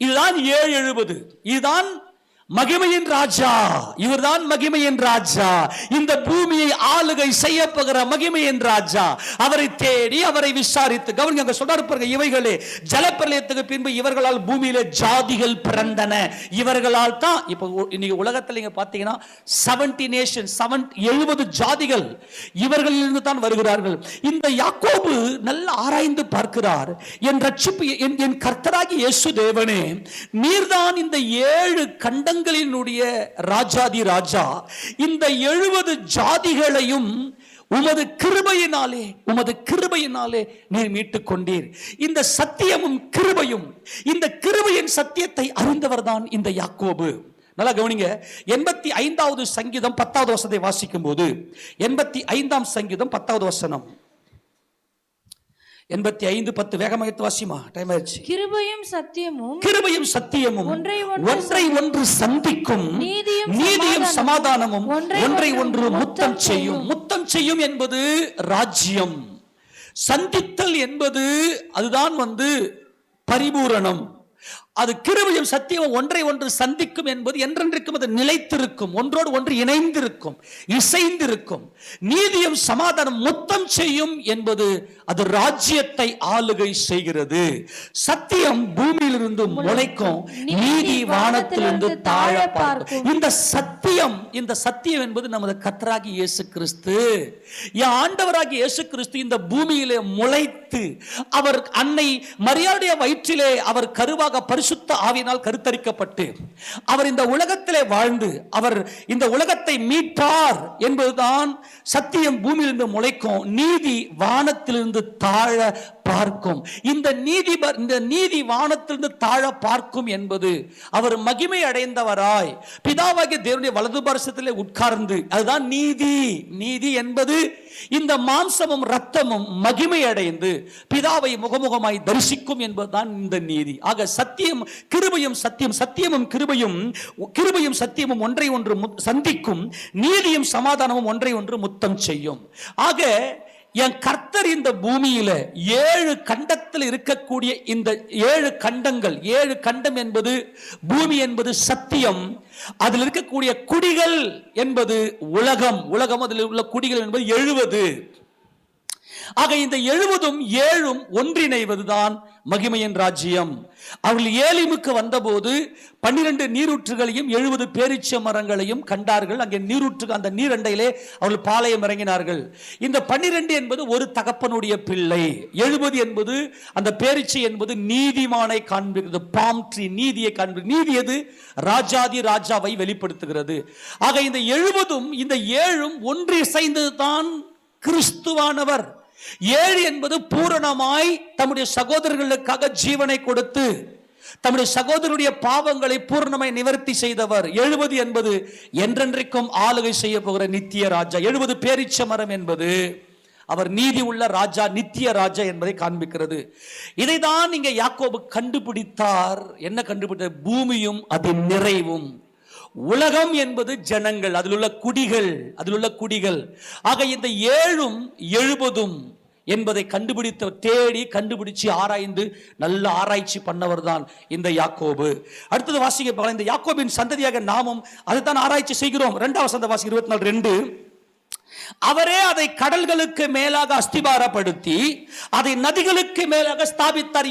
இதுதான் 770. இதுதான் மகிமையின் ராஜா. இவர்தான் மகிமையின் ராஜா. இந்த பூமியை ஆளுகை செய்ய போகிற மகிமையின் ராஜா. அவரை தேடி அவரை விசாரித்து கவனிங்க, அங்க சொல்றாரு, இவைகளே ஜலப்பிரளயத்துக்கு பின்பு இவர்களால் பூமியில ஜாதிகள் பிறந்தன. இவர்களால் தான் இப்போ இன்னைக்கு உலகத்தில் நீங்க பாத்தீங்கன்னா 70 நேஷன், 70 ஜாதிகள் இவர்களிலிருந்து தான் வருகிறார்கள். இந்த யாக்கோபு நல்ல ஆராய்ந்து பார்க்கிறார். என் ரட்சிப்பு, என் கர்த்தராகிய இயேசு தேவனே, நீர்தான் இந்த 7 கண்ட ராஜாதி ராஜா, இந்த 70 ஜாதிகளையும் உமது கிருபையினாலே நீர் மீட்டுக் கொண்டீர். இந்த சத்தியமும் கிருபையும், இந்த கிருபையின் சத்தியத்தை அறிந்தவர் தான் இந்த யாக்கோபு. நல்லா கவனிங்க, 85வது சங்கீதம் 10வது வசனத்தை வாசிக்கும் போது, 85ஆம் சங்கீதம் 10வது வசனம், 85:10 வேகமாக வாசிமா, டைம் ஆயிடுச்சு. கிருபையும் சத்தியமும் ஒன்றை ஒன்று சந்திக்கும், நீதியும் சமாதானமும் ஒன்றை ஒன்று முத்தம் செய்யும் என்பது ராஜ்யம். சந்தித்தல் என்பது அதுதான் பரிபூரணம். அது கிருபையும் சத்தியம் ஒன்றை ஒன்று சந்திக்கும் என்பது என்றென்றைக்கும் அது நிலைத்திருக்கும், ஒன்றோடு ஒன்று இணைந்திருக்கும், இசைந்திருக்கும். நீதியும் சமாதானம் முத்தம் செய்யும் என்பது அது ராஜ்யத்தை ஆளுகை செய்கிறது. சத்தியம் பூமியிலிருந்து முளைக்கும், நீதி வானத்திலிருந்து தாழ பார்க்கும். இந்த சத்தியம் என்பது நமது கர்த்தராகிய இயேசு கிறிஸ்து. என் ஆண்டவராகிய இயேசு கிறிஸ்து இந்த பூமியிலே முளைத்து, அவர் அன்னை மரியாளுடைய வயிற்றிலே அவர் கருவாக பரிசுத்த ஆவியினால் கருத்தரிக்கப்பட்டு அவர் இந்த உலகத்திலே வாழ்ந்து அவர் இந்த உலகத்தை மீட்பார் என்பதுதான் சத்தியம். பூமியிலிருந்து முளைக்கும், நீதி வானத்திலிருந்து தாழ பார்க்கும். இந்த நீதி வானத்திலிருந்து தாழ பார்க்கும் என்பது அவர் மகிமை அடைந்தவராய் பிதாவாகிய தேவனுடைய வலது பார்சத்திலே உட்கார்ந்து, அதுதான் நீதி என்பது இந்த மாம்சமும் ரத்தமும் மகிமை அடைந்து பிதாவை முகமுகமாய் தரிசிக்கும் என்பதுதான் இந்த நீதி. ஆக சத்தியம் கிருபையும் சத்தியமும் கிருபையும் சத்தியமும் ஒன்றை ஒன்று சந்திக்கும், நீதியும் சமாதானமும் ஒன்றை ஒன்று முத்தம் செய்யும். ஆக என் கர்த்தர் இந்த பூமியில 7 கண்டத்தில் இருக்கக்கூடிய இந்த 7 கண்டங்கள், 7 கண்டம் என்பது பூமி என்பது சத்தியம், அதில் இருக்கக்கூடிய குடிகள் என்பது உலகம் அதில் உள்ள குடிகள் என்பது 70. ஆக இந்த 70ம் 7ம் ஒன்றிணைவதுதான் மகிமையின் ராஜ்யம். அவர்கள் ஏலிமுக்கு வந்தபோது 12 நீரூற்றுகளையும் 70 பேரீச்ச மரங்களையும் கண்டார்கள். அங்கே அந்த நீரண்டையிலே அவர்கள் பாளையம் இறங்கினார்கள். இந்த 12 என்பது ஒரு தகப்பனுடைய பிள்ளை, 70 என்பது அந்த பேரீச்சை என்பது நீதிமானை காண்பிக்கிறது, பாம் ட்ரீ, நீதியை காண்பிக்கிறது. நீதி எது? ராஜாதி ராஜாவை வெளிப்படுத்துகிறது. ஆக இந்த 70ம் இந்த 7ம் ஒன்று இசைந்தது தான் கிறிஸ்துவானவர். 7 என்பது பூரணமாய் தம்முடைய சகோதரர்களுக்காக ஜீவனை கொடுத்து தம்முடைய சகோதரருடைய பாவங்களை பூர்ணமாய் நிவர்த்தி செய்தவர். 70 என்பது என்றென்றைக்கும் ஆளுகை செய்ய போகிற நித்திய ராஜா. 70 பேரீச்ச மரம் என்பது அவர் நீதி உள்ள ராஜா, நித்திய ராஜா என்பதை காண்பிக்கிறது. இதைதான் இங்கே யாக்கோபு கண்டுபிடித்தார். என்ன கண்டுபிடித்தார்? பூமியும் அதன் நிறைவும். உலகம் என்பது ஜனங்கள், அதில் உள்ள குடிகள். ஆக இந்த 7ம் 70ம் என்பதை தேடி கண்டுபிடிச்சு ஆராய்ந்து நல்ல ஆராய்ச்சி பண்ணவர் தான் இந்த யாக்கோபு. அடுத்தது வாசிக்க, இந்த யாக்கோபின் சந்ததியாக நாமும் அதைத்தான் ஆராய்ச்சி செய்கிறோம். 2வது வசனம் வாசி, 24:2. அவரே அதை கடல்களுக்கு மேலாக அஸ்திபாரப்படுத்தி அதை நதிகளுக்கு மேலாக ஸ்தாபித்தார்.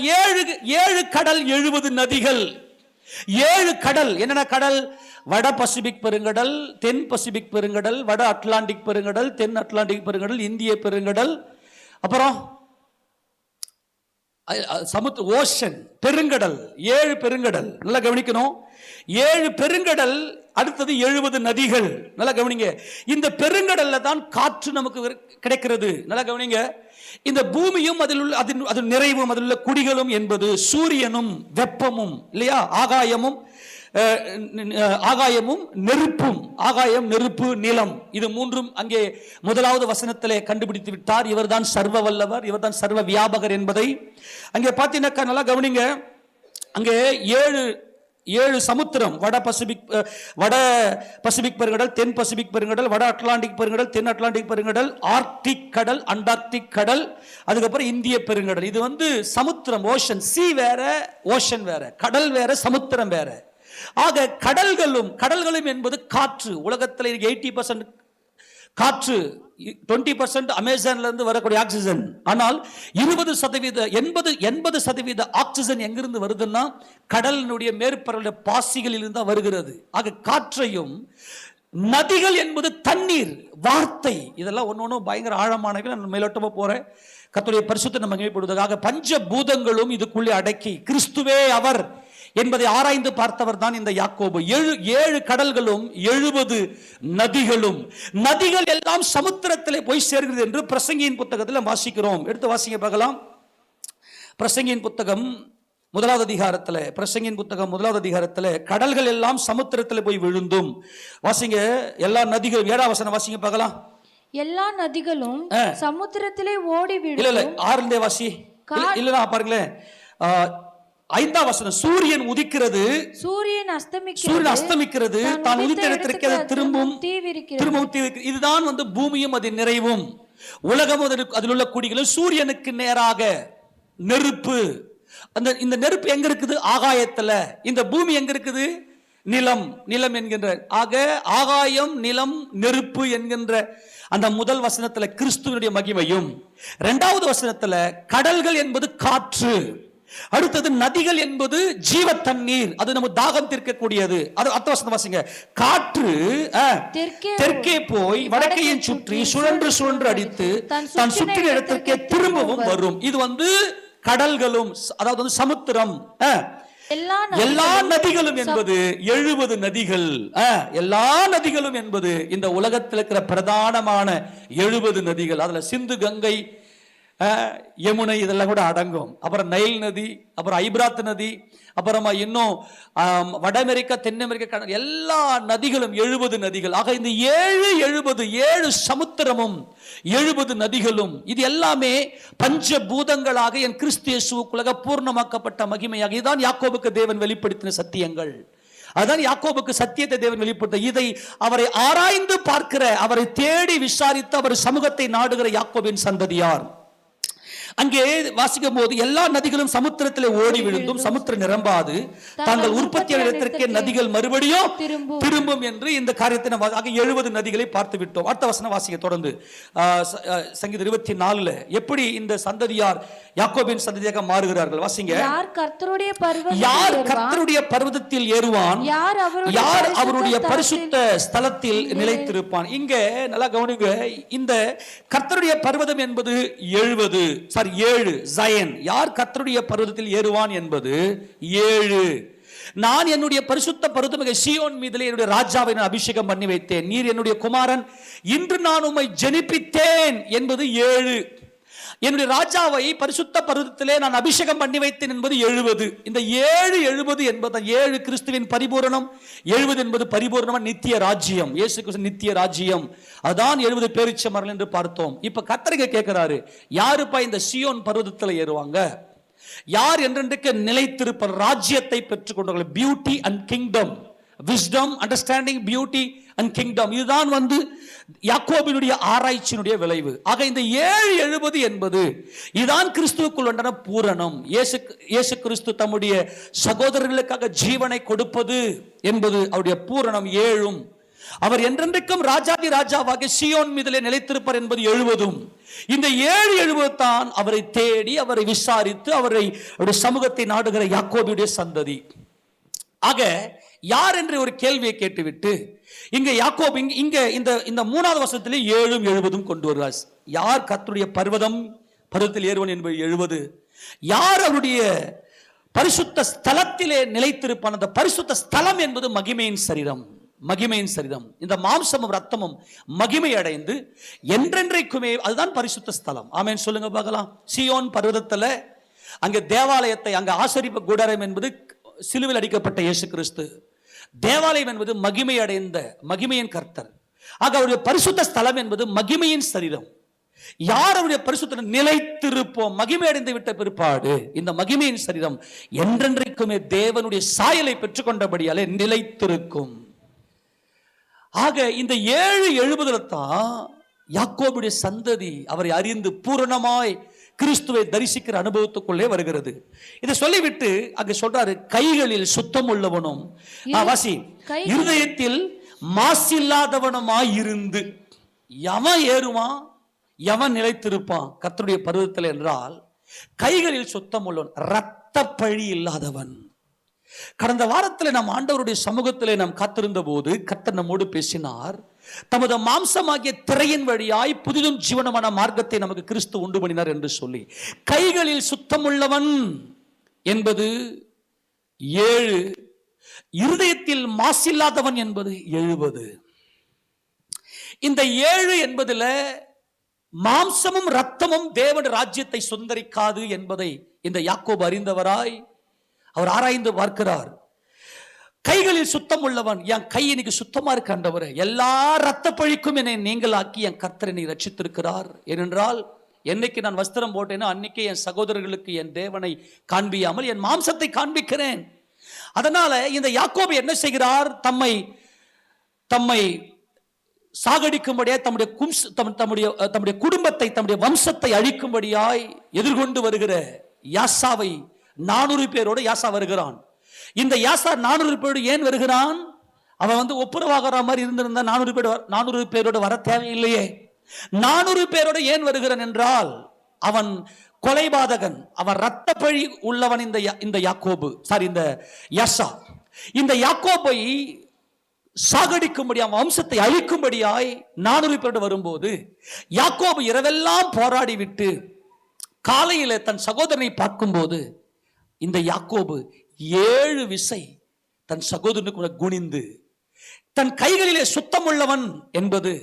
7 கடல் 70 நதிகள். 7 கடல். என்னென்ன கடல்? வட பசிபிக் பெருங்கடல், தென் பசிபிக் பெருங்கடல், வட அட்லாண்டிக் பெருங்கடல், தென் அட்லாண்டிக் பெருங்கடல், இந்திய பெருங்கடல், அப்புறம் ஓஷன் பெருங்கடல். 7 பெருங்கடல். நல்லா கவனிக்கணும். 7 பெருங்கடல், அடுத்தது 70 நதிகள். நல்லா கவனிங்க. இந்த பெருங்கடல்ல தான் காற்று நமக்கு கிடைக்கிறது. நல்லா கவனிங்க. இந்த பூமியும் அதில் உள்ள அது நிறைவும் அதில் உள்ள குடிகளும் என்பது சூரியனும் வெப்பமும் இல்லையா, ஆகாயமும் நெருப்பும். ஆகாயம், நெருப்பு, நிலம், இது மூன்றும் அங்கே 1வது வசனத்திலே கண்டுபிடித்து விட்டார். இவர்தான் சர்வ வல்லவர், இவர்தான் சர்வ வியாபகர் என்பதை அங்கே பார்த்தீங்கன்னா நல்லா கவனிங்க. அங்கே 7 சமுத்திரம், வட பசிபிக் பெருங்கடல், தென் பசிபிக் பெருங்கடல், வட அட்லாண்டிக் பெருங்கடல், தென் அட்லாண்டிக் பெருங்கடல், ஆர்க்டிக் கடல், அண்டார்டிக் கடல், அதுக்கப்புறம் இந்திய பெருங்கடல். இது சமுத்திரம், ஓஷன். சி வேற, ஓஷன் வேற, கடல் வேற, சமுத்திரம் வேற. ஆக கடல்களும் என்பது காற்று. உலகத்தில் 80% காற்று, 20% அமேசான்ல இருந்து வரக்கூடிய ஆக்சிஜன். ஆனால் 80% ஆக்சிஜன் எங்கிருந்து வருதுன்னா கடலினுடைய மேற்பரப்புடைய பாசிகளில் இருந்து வருகிறது. ஆக காற்றையும், நதிகள் என்பது தண்ணீர், வார்த்தை, இதெல்லாம் ஒன்னொன்னு பயங்கர ஆழமானவை. நான் மேலோட்டமா போறேன். கர்த்தருடைய பரிசுத்த மகிமைப்படுவதற்காக பஞ்சபூதங்களும் இதுக்குள்ளே அடக்கி கிறிஸ்துவே அவர் என்பதை ஆராய்ந்து பார்த்தவர் தான் இந்த யாக்கோபு. 7 கடல்களும் 70 நதிகளும். நதிகள் எல்லாம் சமுத்திரத்திலே போய் சேர்கிறது என்று பிரசங்கியின் புத்தகத்தில் வாசிக்கிறோம். எடுத்து வாசிங்க பார்க்கலாம். பிரசங்கியின் புத்தகம் 1வது அதிகாரத்தில், பிரசங்கியின் புத்தகம் 1வது அதிகாரத்தில் கடல்கள் எல்லாம் சமுத்திரத்தில் போய் விழுந்தும். வாசிங்க எல்லா நதிகளும். 7வது வசனம் வாசிங்க பார்க்கலாம். எல்லா நதிகளும் சமுத்திரத்திலே ஓடி விழும். இல்ல 6லே வாசி. இல்ல பாருங்களேன், 5வது வசனம். சூரியன் உதிக்கிறது, சூரியன் அஸ்தமிக்கிறது, தான் உதித்த இடத்திற்கு திரும்பவும் தீவிரிக்கிறது. இதுதான் பூமியும் அதன் நிறைவும், உலகமும் அதில் உள்ள குடிகளும். சூரியனுக்கு நேராக நெருப்பு. இந்த நெருப்பு எங்க இருக்குது? ஆகாயத்துல. இந்த பூமி எங்க இருக்குது? நிலம் என்கின்ற. ஆக ஆகாயம், நிலம், நெருப்பு என்கின்ற அந்த முதல் வசனத்துல கிறிஸ்துவனுடைய மகிமையும், 2வது வசனத்துல கடல்கள் என்பது காற்று, அடுத்தது நதிகள் என்பது ஜீவ தண்ணீர், அது நம்ம தாகம் தீர்க்கக்கூடியது. அது அடுத்த வசனம் வாசிங்க. காற்று தெற்கே போய் வடக்கையும் சுற்றி சுழன்று அடித்து தான் சுற்றின இடத்திற்கே திரும்பவும் வரும். இது கடல்களும், அதாவது சமுத்திரம். எல்லா நதிகளும் என்பது 70 நதிகள். எல்லா நதிகளும் என்பது இந்த உலகத்தில் இருக்கிற பிரதானமான 70 நதிகள். அதுல சிந்து, கங்கை, யமுனை இதெல்லாம் கூட அடங்கும். அப்புறம் நைல் நதி, அப்புறம் ஐப்ராத் நதி, அப்புறமா இன்னும் வட அமெரிக்கா, தென் அமெரிக்கா, எல்லா நதிகளும் 70 நதிகள். ஆக இந்த 7 சமுத்திரமும் 70 நதிகளும், இது எல்லாமே பஞ்சபூதங்களாக என் கிறிஸ்து இயேசுவுக்குள்ளாக பூர்ணமாக்கப்பட்ட மகிமையாக. இதுதான் யாக்கோபுக்கு தேவன் வெளிப்படுத்தின சத்தியங்கள். அதுதான் யாக்கோபுக்கு சத்தியத்தை தேவன் வெளிப்படுத்த. இதை அவரை ஆராய்ந்து பார்க்கிற, அவரை தேடி விசாரித்து அவர் சமூகத்தை நாடுகிற யாக்கோபின் சந்ததியார். அங்கே வாசிக்கும் போது எல்லா நதிகளும் சமுத்திரத்திலே ஓடி விழுந்தும் சமுத்திரம் நிரம்பாது, தாங்கள் உற்பத்தியான இடத்திற்கே நதிகள் மறுபடியும் திரும்பும் என்று இந்த காரியத்தை 70 நதிகளை பார்த்து விட்டோம். அடுத்த வசனம் வாசிக்க தொடர்ந்து. சங்கீதம் 24 எப்படி இந்த சந்ததியார் யாக்கோபின் சந்ததியாக மாறுகிறார்கள் வாசிங்க. யார் கர்த்தருடைய பர்வதத்தில் ஏறுவான், யார் அவருடைய பரிசுத்த ஸ்தலத்தில் நிலைத்திருப்பான். இங்க நல்லா கவனிங்க. இந்த கர்த்தருடைய பர்வதம் என்பது 7 ஜயன். யார் கர்த்தருடைய பர்வதத்தில் ஏறுவான் என்பது 7. நான் என்னுடைய பரிசுத்த பர்வதமிகு சீயோன் மீதிலே என்னுடைய ராஜாவை நான் அபிஷேகம் பண்ணி வைத்தேன், நீர் என்னுடைய குமாரன், இன்று நான் உம்மை ஜெனிப்பித்தேன் என்பது 7. என்னுடைய ராஜாவை பரிசுத்த பர்வதத்திலே நான் அபிஷேகம் பண்ணி வைத்தேன் என்பது 70. இந்த 70 என்பது 7 கிறிஸ்துவின் பரிபூரணம். 70 என்பது பரிபூரணமான நித்திய ராஜ்யம், இயேசு கிறிஸ்து நித்திய ராஜ்யம். அதான் 70 பேரீச்சை மரங்கள் என்று பார்த்தோம். இப்ப கர்த்தர் கேட்கிறாரு, யாருப்பா இந்த சீயோன் பர்வதத்தில் ஏறுவாங்க? யார் என்றென்றைக்கு நிலைத்திருப்ப ராஜ்யத்தை பெற்றுக் கொண்டவர்கள். Beauty and kingdom, wisdom, understanding, beauty and kingdom. இதுதான் யாக்கோபினுடைய ஆராய்ச்சியினுடைய விளைவு. ஆக இந்த 7-70 என்பது இதுதான் கிறிஸ்துவுக்குள் உண்டான பூரணம். இயேசு கிறிஸ்து தம்முடைய சகோதரர்களுக்காக ஜீவனை கொடுப்பது என்பது அவருடைய பூரணம் 7. அவர் என்றென்றைக்கும் ராஜாதி ராஜாவாக சீயோன் மீதிலே நிலைத்திருப்பார் என்பது 70. இந்த 7-70 தான் அவரை தேடி அவரை விசாரித்து அவருடைய சமூகத்தை நாடுகிற யாக்கோபுடைய சந்ததி. ஆக யார் என்று ஒரு கேள்வியை கேட்டுவிட்டு இங்க யாக்கோபு இங்க இந்த 3வது வசனத்திலே 7-70 கொண்டு வருகிறார். யார் கர்த்தருடைய பர்வதத்தில் ஏறுவன் என்பது 70. யார் அவருடைய பரிசுத்த ஸ்தலத்திலே நிலைத்திருப்பான். அந்த பரிசுத்த ஸ்தலம் என்பது மகிமையின் சரீரம். இந்த மாம்சமும் ரத்தமும் மகிமை அடைந்து என்றென்றைக்குமே அதுதான் பரிசுத்த ஸ்தலம். ஆமென் சொல்லுங்க பார்க்கலாம். சீயோன் பர்வதத்துல அங்க தேவாலயத்தை, அங்க ஆசரிப்பு கூடாரம் என்பது சிலுவையில் அடிக்கப்பட்ட இயேசு கிறிஸ்து. தேவாலயம் என்பது மகிமை அடைந்த மகிமையின் கர்த்தர். ஆக அவருடைய பரிசுத்த ஸ்தலம் என்பது மகிமையின் சரீரம். யார் அவருடைய பரிசுத்த நிலைத்திருப்போம். மகிமை அடைந்து விட்ட பிற்பாடு இந்த மகிமையின் சரீரம் என்றென்றைக்குமே தேவனுடைய சாயலை பெற்றுக்கொண்டபடியாலே நிலைத்திருக்கும். ஆக இந்த 7-70 தான் யாக்கோபுடைய சந்ததி அவரை அறிந்து பூரணமாய் கிறிஸ்துவை தரிசிக்கிற அனுபவத்துக்குள்ளே வருகிறது. இதை சொல்லிவிட்டு அங்க சொல்றாரு, கைகளில் சுத்தம் உள்ளவனும் இருதயத்தில் மாசில்லாதவனுமாய் இருந்து. எவன் ஏறுவான், எவன் நிலைத்திருப்பான் கர்த்தருடைய பர்வதத்தில் என்றால் கைகளில் சுத்தம் உள்ளவன், இரத்த பழி இல்லாதவன். கடந்த வாரத்தில் நாம் ஆண்டவருடைய சமூகத்திலே நாம் காத்திருந்த போது கர்த்தர் நம்மோடு பேசினார். தமது மாம்சமாகிய திரையின் வழியாய் புதிதும் ஜீவனமான மார்க்கத்தை நமக்கு கிறிஸ்து உண்டு பண்ணினார் என்று சொல்லி, கைகளில் சுத்தமுள்ளவன் என்பது 7, இருதயத்தில் மாசில்லாதவன் என்பது 70. இந்த 7 என்பதுல மாம்சமும் ரத்தமும் தேவன் ராஜ்யத்தை சுந்தரிக்காது என்பதை இந்த யாக்கோபு அறிந்தவராய் அவர் ஆராய்ந்து பார்க்கிறார். கைகளில் சுத்தம் உள்ளவன், என் கை இன்னைக்கு சுத்தமா இருக்கின்றவர், எல்லா ரத்த பழிக்கும் என்னை நீங்களாக்கி என் கர்த்தர் என்னை ரட்சித்திருக்கிறார். ஏனென்றால் என்னைக்கு நான் வஸ்திரம் போட்டேனோ அன்னைக்கு என் சகோதரர்களுக்கு என் தேவனை காண்பியாமல் என் மாம்சத்தை காண்பிக்கிறேன். அதனால இந்த யாக்கோபு என்ன செய்கிறார், தம்மை சாகடிக்கும்படியாய் தம்முடைய குடும்பத்தை தம்முடைய வம்சத்தை அழிக்கும்படியாய் எதிர்கொண்டு வருகிற யாசாவை 400 பேரோடு யாசா வருகிறான். இந்த யாசா 400 பேரோடு ஏன் வருகிறான்? அவன் ஒப்புரவாகிற மாதிரி இருந்திருந்தா 400 பேரோடு வர தேவையில்லையே. 400 பேரோடு ஏன் வருகிறான் என்றால் அவன் கொலைபாதகன், அவன் இரத்த பழி உள்ளவன். இந்த யாசா இந்த யாக்கோபை சாகடிக்கும்படியா வம்சத்தை அழிக்கும்படியாய் 400 பேரோடு வரும்போது யாக்கோபு இரவெல்லாம் போராடி விட்டு காலையில தன் சகோதரனை பார்க்கும்போது இந்த யாக்கோபு 7 விசை தன் சகோதரனுக்கு குனிந்து தன் கைகளிலே சுத்தம் உள்ளவன் என்பது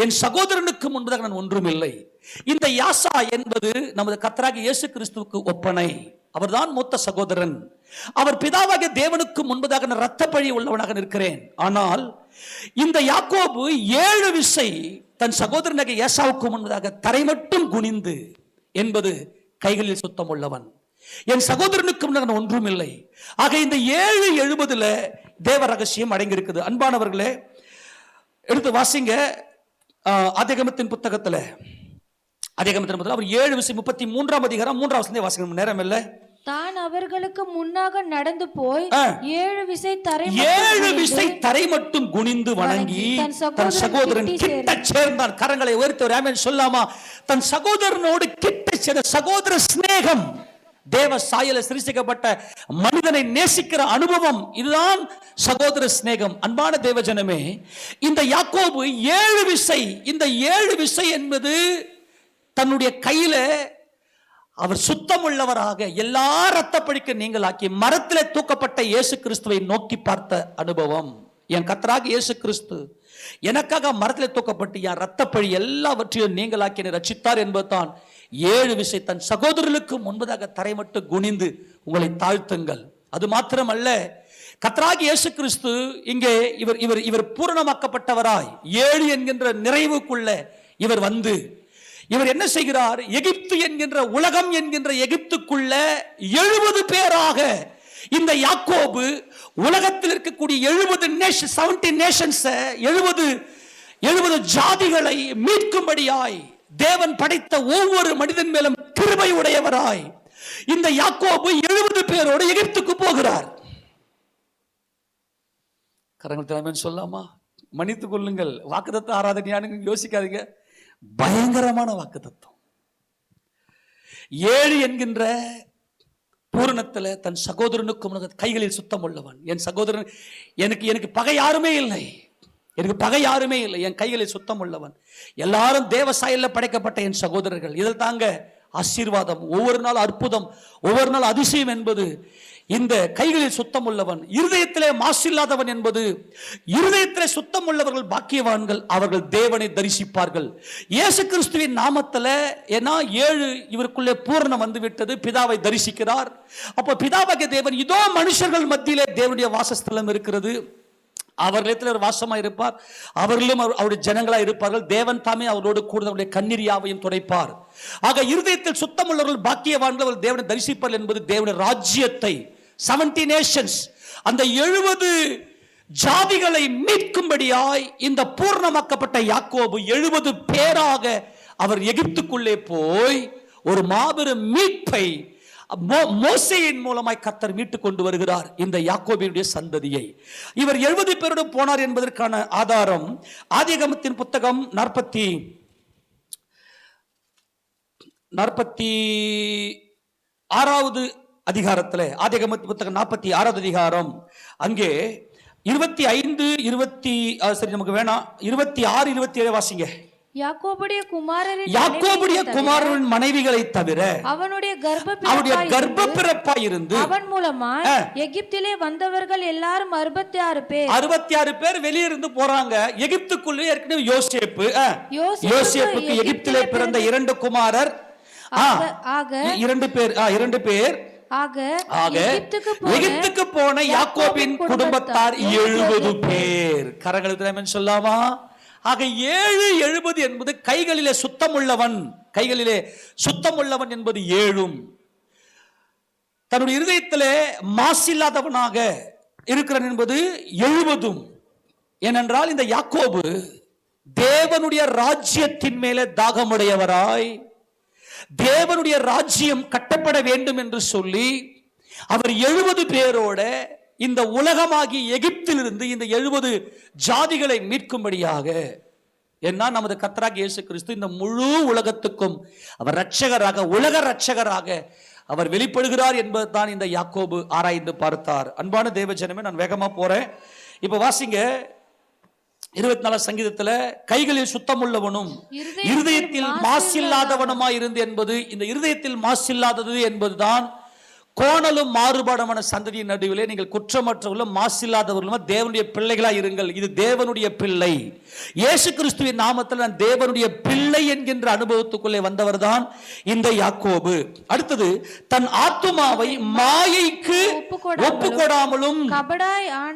என் சகோதரனுக்கு முன்பதாக நான் ஒன்றுமில்லை. இந்த யாசா என்பது நமது கர்த்தராகிய இயேசு கிறிஸ்துவுக்கு ஒப்பனை. அவர்தான் மூத்த சகோதரன். அவர் பிதாவாகிய தேவனுக்கு முன்பதாக நான் இரத்த பழி உள்ளவனாக நிற்கிறேன். ஆனால் இந்த யாக்கோபு 7 விசை தன் சகோதரனாகிய ஏசாவுக்கு முன்பதாக தரை மட்டும் குனிந்து என்பது கைகளில் சுத்தம் உள்ளவன், என் சகோதரனுக்கு முன்னாடி ஒன்றும் இல்லை. ஆக இந்த 7-70 தேவ ரகசியம் அடங்கி இருக்குது. அன்பானவர்களே, எடுத்து வாசிங்க ஆதியாகமத்தின் புத்தகத்துல அவர் 7 விஷயம் 33ஆம் அதிகாரம் 3ஆம் வசனத்தை வாசிக்கணும், நேரம் இல்லை. தான் அவர்களுக்கு முன்னாக நடந்து போய் 7 விசை தரை மட்டும் குனிந்து வணங்கி தன் சகோதரன் கிட்ட சேர்ந்தான். கரங்களை உயர்த்தி ஆமென் சொல்லாமா? தன் சகோதரனோடு கிட்ட சேர்ந்த சகோதர சிநேகம், தேவ சாயல சிருஷ்டிக்கப்பட்ட மனிதனை நேசிக்கிற அனுபவம், இதுதான் சகோதர சிநேகம். அன்பான தேவ ஜனமே, இந்த யாக்கோபு 7 விசை, இந்த 7 விசை என்பது தன்னுடைய கையில அவர் சுத்தம் உள்ளவராக எல்லா இரத்த பழிக்கு நீங்களாக்கி மரத்திலே தூக்கப்பட்ட இயேசு கிறிஸ்துவை நோக்கி பார்த்த அனுபவம். என் கர்த்தராகிய இயேசு கிறிஸ்து எனக்காக மரத்திலே தூக்கப்பட்டு என் இரத்த பழி எல்லாவற்றையும் நீங்களாக்கி என்னை ரட்சித்தார் என்பதுதான் 7 விசை தன் சகோதரர்களுக்கு முன்பதாக தரை மட்டும் குனிந்து உங்களை தாழ்த்துங்கள். அது மாத்திரமல்ல, கர்த்தராகிய இயேசு கிறிஸ்து இங்கே இவர் பூரணமாக்கப்பட்டவராய் 7 என்கின்ற நிறைவுக்குள்ள இவர் இவர் என்ன செய்கிறார்? எகிப்து என்கின்ற உலகம் என்கின்ற எகிப்துக்குள்ள 70 பேராக இந்த யாக்கோபு உலகத்தில் இருக்கக்கூடிய 70 நேஷன்ஸ் 70 ஜாதிகளை மீட்கும்படியாய் தேவன் படைத்த ஒவ்வொரு மனிதன் மேலும் கிருபை உடையவராய் இந்த யாக்கோபு 70 பேரோடு எகிப்துக்கு போகிறார். கரங்கள் திறமைன்னு சொல்லாமா? மன்னித்துக் கொள்ளுங்கள், வாக்குத்தத்தம் ஆராதனையானு யோசிக்காதீங்க. பயங்கரமான வாக்குத்தத்தம். 7 என்கின்ற பூரணத்துல தன் சகோதரனுக்கும் கைகளில் சுத்தம் உள்ளவன். என் சகோதரன், எனக்கு பகை யாருமே இல்லை, என் கைகளில் சுத்தம் உள்ளவன். எல்லாரும் தேவ சாயல்ல படைக்கப்பட்ட என் சகோதரர்கள். இதில் தாங்க ஆசீர்வாதம், ஒவ்வொரு நாள் அற்புதம், ஒவ்வொரு நாள் அதிசயம் என்பது இந்த கைகளில் சுத்தம் உள்ளவன். இருதயத்திலே மாசில்லாதவன் என்பது, இருதயத்திலே சுத்தம் உள்ளவர்கள் பாக்கியவான்கள், அவர்கள் தேவனை தரிசிப்பார்கள். இயேசு கிறிஸ்துவின் நாமத்தில், ஏன்னா 7 இவருக்குள்ளே பூரணம் வந்து விட்டது, பிதாவை தரிசிக்கிறார். அப்போ பிதாவாகிய தேவன் இதோ மனுஷர்கள் மத்தியிலே தேவனுடைய வாசஸ்தலம் இருக்கிறது, அவர்களிடத்தில் வாசமாக இருப்பார், அவர்களும் அவருடைய ஜனங்களாக இருப்பார்கள். தேவன் தாமே அவரோடு கூட அவருடைய கண்ணீர் யாவையும் துடைப்பார். ஆக இருதயத்தில் சுத்தம் உள்ளவர்கள் பாக்கியவான்கள், அவர்கள் தேவனை தரிசிப்பார்கள் என்பது தேவனுடைய ராஜ்யத்தை 70 நேஷன்ஸ், அந்த 70 ஜாதிகளை மீட்கும்படியாய் இந்த பூர்ணமாக்கப்பட்ட யாக்கோபு 70 பேராக அவர் எகிப்துக்குள்ளே போய் ஒரு மாபெரும் மீட்பை மோசேயின் மூலமாய் கர்த்தர் மீட்டுக் கொண்டு வருகிறார் இந்த யாக்கோபினுடைய சந்ததியை. இவர் 70 பேரோடு போனார் என்பதற்கான ஆதாரம் ஆதியாகமத்தின் புத்தகம் 46வது அதிகாரத்தில், ஆதியாகமத்தின் புத்தகம் 46வது அதிகாரம், அங்கே 25 சரி நமக்கு வேணாம், 26 27 வாசிங்க. யாக்கோபுடைய குமாரரின் மனைவிகளை தவிர அவனுடைய கர்ப்பப்பிறப்பாய் இருந்து அவன் மூலமாய் எகிப்திலே வந்தவர்கள் எல்லாரும் 66 பேர் வெளியிருந்து போறாங்க. எகிப்துக்குள்ளே ஏற்கனவே யோசேப்புக்கு எகிப்திலே பிறந்த 2 குமாரர், 2 பேர் எகிப்துக்கு போன யாக்கோபின் குடும்பத்தார் 70 பேர். கரங்களுக்கு சொல்லாமா? ஆக 7 என்பது கைகளிலே சுத்தம் உள்ளவன் என்பது 7, தன்னுடைய இருதயத்திலே மாசில்லாதவனாக இருக்கிறான் என்பது 70. ஏனென்றால் இந்த யாக்கோபு தேவனுடைய ராஜ்யத்தின் மேலே தாகமுடையவராய், தேவனுடைய ராஜ்யம் கட்டப்பட வேண்டும் என்று சொல்லி அவர் 70 பேரோட இந்த உலகமாகி எகிப்திலிருந்து இந்த 70 ஜாதிகளை மீட்கும்படியாக, ஏன்னா நமது கர்த்தராகிய இயேசு கிறிஸ்து இந்த முழு உலகத்துக்கும் அவர் இரட்சகராக, உலக இரட்சகராக அவர் வெளிப்படுகிறார் என்பதுதான் இந்த யாக்கோபு ஆராய்ந்து பார்த்தார். அன்பான தேவஜனமே, நான் வேகமா போறேன். இப்ப வாசிங்க 24 சங்கீதத்துல, கைகளில் சுத்தம் உள்ளவனும் இருதயத்தில் மாசில்லாதவனுமாய் இருந்து என்பது, இந்த இருதயத்தில் மாசில்லாதது என்பதுதான் கோணலும் மாறுபாடமான சந்ததியின் நடுவிலே நீங்கள் குற்றமற்றவர்களும் மாசில்லாதவர்களும் தேவனுடைய பிள்ளைகளா இருங்கள். இது தேவனுடைய பிள்ளை. இயேசு கிறிஸ்துவின் நாமத்தில் நான் தேவனுடைய பிள்ளை என்கின்ற அனுபவத்துக்குள்ளே வந்தவர் தான் இந்த யாக்கோபு. அடுத்தது, தன் ஆத்துமாவை மாயைக்கு ஒப்புக்கொடாமலும்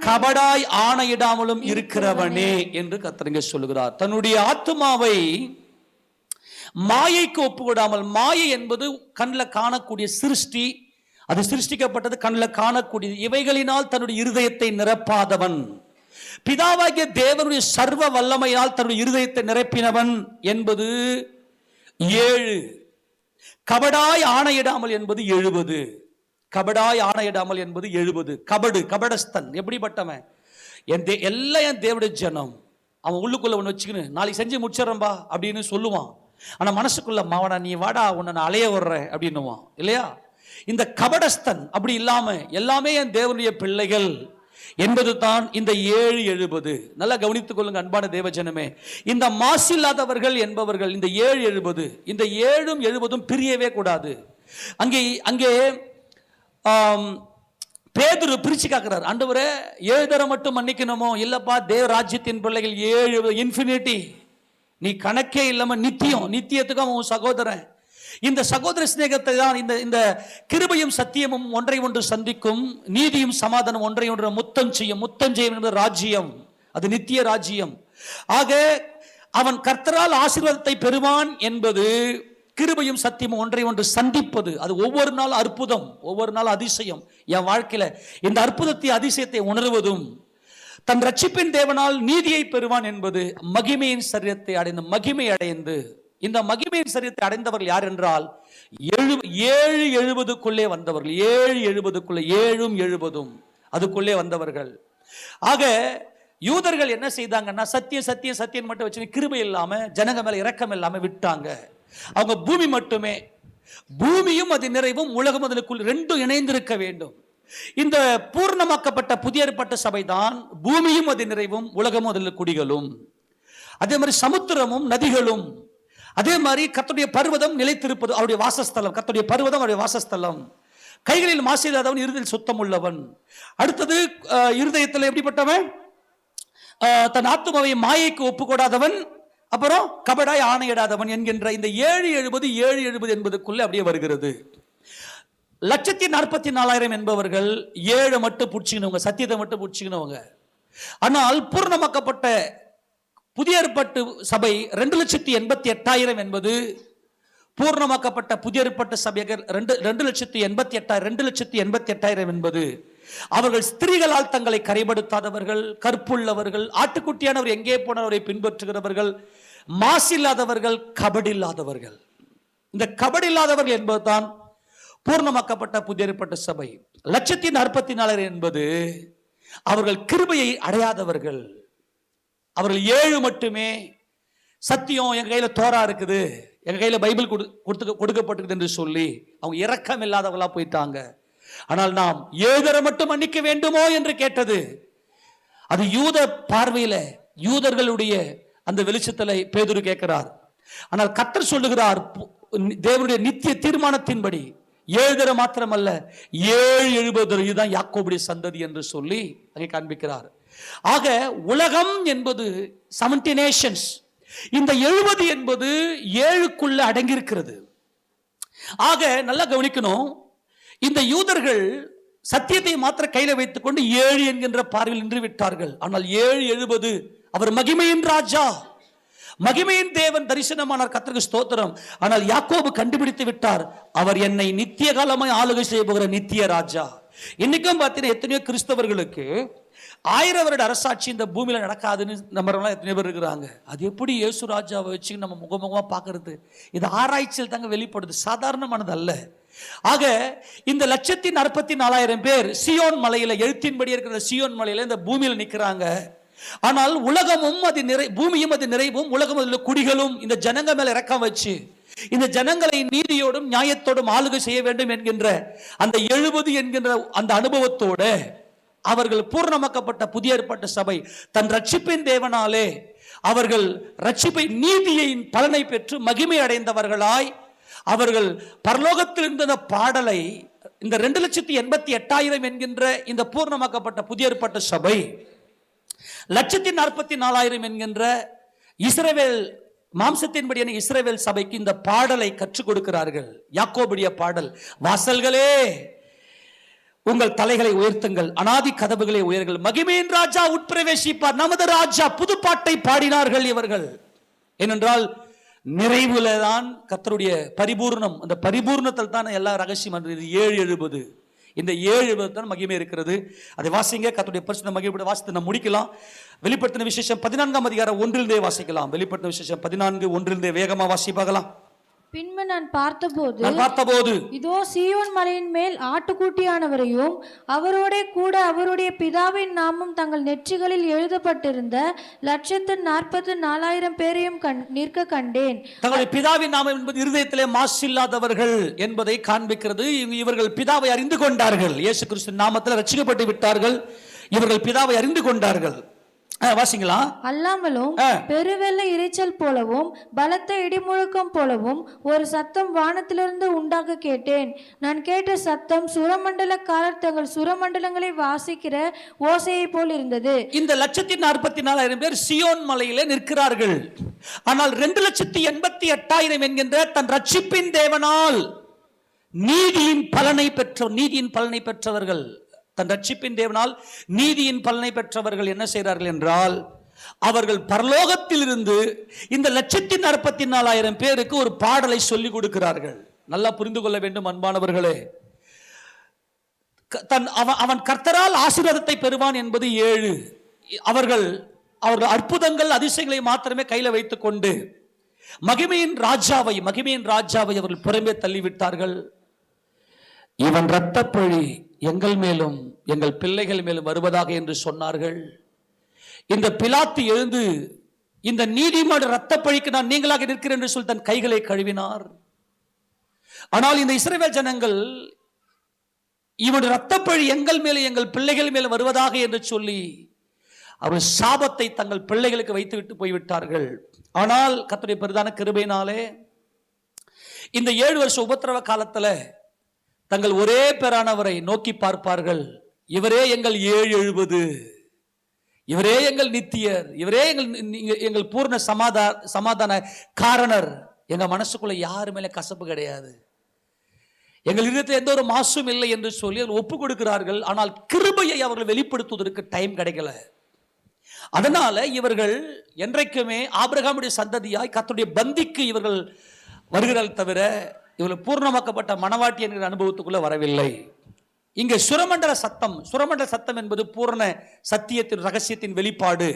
கபடாய் ஆணையிடாமலும் இருக்கிறவனே என்று கர்த்தர் சொல்லுகிறார். தன்னுடைய ஆத்துமாவை மாயைக்கு ஒப்புக்கொடாமல், மாயை என்பது கண்ணில் காணக்கூடிய சிருஷ்டி, அது சிருஷ்டிக்கப்பட்டது கண்ணில் காணக்கூடியது, இவைகளினால் தன்னுடைய இருதயத்தை நிரப்பாதவன், பிதாவாகிய தேவனுடைய சர்வ வல்லமையால் தன்னுடைய இருதயத்தை நிரப்பினவன் என்பது 7. கபடாய் ஆணையிடாமல் என்பது 70. கபடாய் ஆணையிடாமல் என்பது 70. கபடஸ்தன் எப்படிப்பட்டவன்? எல்லாம் என் தேவனுடைய ஜனம். அவன் உள்ளுக்குள்ள ஒன்று வச்சுக்கின்னு நாளைக்கு செஞ்சு முடிச்சிடறம்பா அப்படின்னு சொல்லுவான். ஆனா மனசுக்குள்ள, மாவனா நீ வாடா, உன்னை நான் அலைய விடுறேன் அப்படின்னுவான் இல்லையா? இந்த கபடஸ்தன் அப்படி இல்லாம எல்லாமே என் தேவனுடைய பிள்ளைகள் என்பது தான் இந்த 7-70. நல்லா கவனித்துக் கொள்ளுங்க அன்பான தேவஜனமே. இந்த மாசில்லாதவர்கள் என்பவர்கள் இந்த 7-70, இந்த 7-70 பிரியவே கூடாது. அங்கே பேதுரு பிரிச்சு காக்குறார். ஆண்டவரே 7 தடவை மட்டும் மன்னிக்கணுமோ? இல்லப்பா, தேவ ராஜ்யத்தின் பிள்ளைகள் 7 இன்ஃபினிட்டி, நீ கணக்கே இல்லாம நித்தியத்துக்கும் அவன் சகோதரன். இந்த சகோதர சிநேகத்தை தான் இந்த கிருபையும் சத்தியமும் ஒன்றை ஒன்று சந்திக்கும், நீதியும் சமாதானம் ஒன்றை ஒன்று முத்தம் செய்யும் என்ற ராஜ்யம், அது நித்திய ராஜ்யம். ஆக அவன் கர்த்தரால் ஆசீர்வாதத்தை பெறுவான் என்பது கிருபையும் சத்தியமும் ஒன்றை ஒன்று சந்திப்பது, அது ஒவ்வொரு நாள் அற்புதம், ஒவ்வொரு நாள் அதிசயம். என் வாழ்க்கையில இந்த அற்புதத்தை அதிசயத்தை உணர்வதும், தன் ரட்சிப்பின் தேவனால் நீதியை பெறுவான் என்பது மகிமையின் சரீரத்தை அடைந்து மகிமை அடைந்து, இந்த மகிமையின் சரீரத்தை அடைந்தவர்கள் யார் என்றால் 770க்குள்ளே வந்தவர்கள். 770க்குள்ளே, 7 அதுக்குள்ளே வந்தவர்கள். ஆக யூதர்கள் என்ன செய்தாங்கன்னா, சத்தியம் சத்தியம் சத்தியம் மட்டும் வச்சு கிருபை இல்லாம, ஜனங்க மேல இரக்கம் இல்லாம விட்டாங்க. அவங்க பூமி மட்டுமே, பூமியும் அது நிறைவும் உலகம் அதற்குள் ரெண்டும் இணைந்திருக்க வேண்டும். இந்த பூர்ணமாக்கப்பட்ட புதிய ஏற்பட்ட சபைதான் பூமியும் அது நிறைவும் உலகமும் அதில் குடிகளும். அதே மாதிரி சமுத்திரமும் நதிகளும், அதே மாதிரி கர்த்தருடைய பர்வதம் நிலைத்திருப்பது அவருடைய வாசஸ்தலம். கர்த்தருடைய பர்வதம் அவருடைய வாசஸ்தலம். கைகளில் மாசு இல்லாதவன், இருதயத்தில் சுத்தம் உள்ளவன். அடுத்தது இருதயத்தில் எப்படிப்பட்டவன்? தன் ஆத்துமாவை மாயைக்கு ஒப்புக்கொடாதவன், அப்புறம் கபடாய் ஆணையிடாதவன் என்கின்ற இந்த 770 என்பதுக்குள்ள அப்படியே வருகிறது. 1,44,000 என்பவர்கள் 7 மட்டும் பிடிச்சிக்கணுங்க, சத்தியத்தை மட்டும் பிடிச்சிக்கணுங்க. ஆனால் பூர்ணமாக்கப்பட்ட புதிய ஏற்பட்டு சபை 2,88,000 என்பது பூர்ணமாக்கப்பட்ட புதிய ஏற்பட்ட சபைகள் 2,88,000 என்பது அவர்கள் ஸ்திரீகளால் தங்களை கரைபடுத்தாதவர்கள், கற்புள்ளவர்கள், ஆட்டுக்குட்டியானவர் எங்கே போனவரை பின்பற்றுகிறவர்கள், மாசில்லாதவர்கள், கபடில்லாதவர்கள். இந்த கபடில்லாதவர்கள் என்பதுதான் பூர்ணமாக்கப்பட்ட புதிய ஏற்பட்ட சபை. 1,44,000 என்பது அவர்கள் கிருபையை அடையாதவர்கள். அவர்கள் 7 மட்டுமே. சத்தியம் எங்க கையில தோரா இருக்குது, எங்க கையில பைபிள் கொடுக்கப்பட்டிருக்குது என்று சொல்லி அவங்க இரக்கம் இல்லாதவர்களா போயிட்டாங்க. ஆனால் நாம் 7 மட்டும் மன்னிக்க வேண்டுமோ என்று கேட்டது, அது யூத பார்வையில, யூதர்களுடைய அந்த வெளிச்சத்தில் பேதுரு கேட்கிறார். ஆனால் கர்த்தர் சொல்லுகிறார், தேவனுடைய நித்திய தீர்மானத்தின்படி 7 மாத்திரமல்ல 770 இதுதான் யாக்கோபுடைய சந்ததி என்று சொல்லி அங்கே காண்பிக்கிறார். ஆக உலகம் என்பது 70 நேஷன்ஸ். இந்த 70 என்பது 7க்குள்ள அடங்கியிருக்கிறது. ஆக நல்லா கவனிக்கணும், இந்த யூதர்கள் சத்தியத்தை மாத்திர கையில வைத்துக் கொண்டு 7 என்கின்ற பார்வையில் நின்று விட்டார்கள். ஆனால் 770 அவர் மகிமையின் ராஜா, மகிமையின் தேவன் தரிசனமானார். கர்த்தருக்கு ஸ்தோத்திரம். ஆனால் யாக்கோபு கண்டுபிடித்து விட்டார், அவர் என்னை நித்திய காலமாய் ஆளுகை செய்ய போகிற நித்திய ராஜா. இன்னைக்கும் பார்த்தீங்கன்னா எத்தனையோ கிறிஸ்தவர்களுக்கு 1000 வருட அரசாட்சி இந்த பூமியில நடக்காதுன்னு நம்புறவங்க எத்தனை பேர் இருக்கிறாங்க. அது எப்படி இயேசு ராஜாவை வச்சு நம்ம முகமுகமா பார்க்கறது? இது ஆராய்ச்சியில் தாங்க வெளிப்படுது, சாதாரணமானது அல்ல. ஆக இந்த 1,44,000 பேர் சியோன் மலையில, எழுத்தின்படி இருக்கிற சியோன் மலையில இந்த பூமியில நிற்கிறாங்க. ஆனால் உலகமும் அது பூமியும் அது நிறைவும் உலகம் அதில் குடிகளும் இந்த ஜனங்க மேல இரக்கம் வச்சு இந்த ஜனங்களை நீதியோடும் நியாயத்தோடும் ஆளுகை செய்ய வேண்டும் என்கின்ற அந்த 70 என்கின்ற அந்த அனுபவத்தோட அவர்கள் பூர்ணமாக்கப்பட்ட புதிய ஏற்பட்ட சபை தன் ரட்சிப்பின் தேவனாலே அவர்கள் ரட்சிப்பை நீதியின் பலனை பெற்று மகிமை அடைந்தவர்களாய் அவர்கள் பரலோகத்தில் இருந்த பாடலை இந்த 2,88,000 என்கின்ற இந்த பூர்ணமாக்கப்பட்ட புதிய ஏற்பட்ட சபை 1,44,000 என்கின்ற இஸ்ரவேல் மாம்சத்தின்படியான இஸ்ரவேல் சபைக்கு இந்த பாடலை கற்றுக் கொடுக்கிறார்கள். யாக்கோபுடைய பாடல், வாசல்களே உங்கள் தலைகளை உயர்த்துங்கள், அனாதி கதவுகளை உயர்கள், மகிமையின் ராஜா உட்பிரவேசிப்பார், நமது ராஜா. புதுப்பாட்டை பாடினார்கள் இவர்கள். ஏனென்றால் நிறைவுல தான் கர்த்தருடைய பரிபூர்ணம், அந்த பரிபூர்ணத்தில் தான் எல்லா ரகசியம். 770 இந்த 7 தான் மகிமை இருக்கிறது. அதை வாசிங்க, கர்த்தருடைய பரிசுத்த மகிமையோட வாசித்து நம்ம முடிக்கலாம். வெளிப்படுத்தின விசேஷம் 14ஆம் அதிகாரம் 1 வாசிக்கலாம். வெளிப்படுத்தின விசேஷம் 14:1 வேகமா வாசிப்பாகலாம். பின்பு நான் பார்த்தபோது இதோ சீயோன் மலையின் மேல் ஆட்டுக்குட்டியானவரையும் அவரோட கூட அவருடைய பிதாவின் நாமம் தங்கள் நெற்றிகளில் எழுதப்பட்டிருந்த 1,44,000 பேரையும் நிற்க கண்டேன். தங்களுடைய பிதாவின் நாமம் என்பது இருதயத்திலே மாசில்லாதவர்கள் என்பதை காண்பிக்கிறது. இவர்கள் பிதாவை அறிந்து கொண்டார்கள், இயேசு கிறிஸ்து நாமத்தில் ரட்சிக்கப்பட்டு விட்டார்கள். இவர்கள் பிதாவை அறிந்து கொண்டார்கள். வாசிங்களா. அல்லாமலும் பெருவெள்ள இரைச்சல் போலவும் பலத்த இடிமுழக்கம் போலவும் ஒரு சத்தம் வானத்திலிருந்து உண்டாக கேட்டேன். நான் கேட்ட சத்தம் சுரமண்டலக்காரர் தங்கள் சுரமண்டலங்களை வாசிக்கிற ஓசையை போல் இருந்தது. இந்த 1,44,000 பேர் சியோன் மலையிலே நிற்கிறார்கள். ஆனால் 2,88,000 என்கின்ற தன் ரட்சிப்பின் தேவனால் நீதியின் பலனை பெற்றவர்கள், தன் ரட்சிப்பின் தேவனால் நீதியின் பலனை பெற்றவர்கள் என்ன செய்கிறார்கள் என்றால் அவர்கள் பரலோகத்திலிருந்து இந்த 1,44,000 பேருக்கு ஒரு பாடலை சொல்லிக் கொடுக்கிறார்கள். நல்லா புரிந்து கொள்ள வேண்டும் அன்பானவர்களே. அவன் கர்த்தரால் ஆசீர்வாதத்தை பெறுவான் என்பது 7. அவர்கள் அற்புதங்கள் அதிசயங்களை மாத்திரமே கையில வைத்துக் கொண்டு மகிமையின் ராஜாவை அவர்கள் புறம்பே தள்ளிவிட்டார்கள். இவன் இரத்தப்பழி எங்கள் மேலும் எங்கள் பிள்ளைகள் மேலும் வருவதாக என்று சொன்னார்கள். இந்த பிலாத்து எழுந்து இந்த நீதிமான் இரத்தப்பழிக்கு நான் நீங்களாக நிற்கிறேன் என்று சொல்லி தன் கைகளை கழுவினார். ஆனால் இந்த இஸ்ரவேல் ஜனங்கள் இவன் இரத்தப்பழி எங்கள் மேலே எங்கள் பிள்ளைகள் மேலே வருவதாக என்று சொல்லி அவர் சாபத்தை தங்கள் பிள்ளைகளுக்கு வைத்து விட்டு போய்விட்டார்கள். ஆனால் கர்த்தருடைய பெரிதான கிருபையினாலே இந்த 7 வருஷ உபத்திரவ காலத்துல தங்கள் ஒரே பேரானவரை நோக்கி பார்ப்பார்கள். இவரே எங்கள் 770, இவரே எங்கள் நித்தியர், இவரே எங்கள் பூர்ண சமாதான காரணர். எங்க மனசுக்குள்ள யாரு மேல கசப்பு கிடையாது, எங்கள் இதயத்தில் எந்த ஒரு மாசும் இல்லை என்று சொல்லி ஒப்பு கொடுக்கிறார்கள். ஆனால் கிருபையை அவர்கள் வெளிப்படுத்துவதற்கு டைம் கிடைக்கல. அதனால இவர்கள் என்றைக்குமே ஆபிரகாமுடைய சந்ததியாய் கர்த்தருடைய பந்திக்கு இவர்கள் வருகிறார்கள் தவிர இவர்கள் பூர்ணமாக்கப்பட்ட மனவாட்டி என்கிற அனுபவத்துக்குள்ள வரவில்லை. இங்கே சுரமண்டல சத்தம் என்பது பூரண சத்தியத்தின் ரகசியத்தின் வெளிப்பாடு.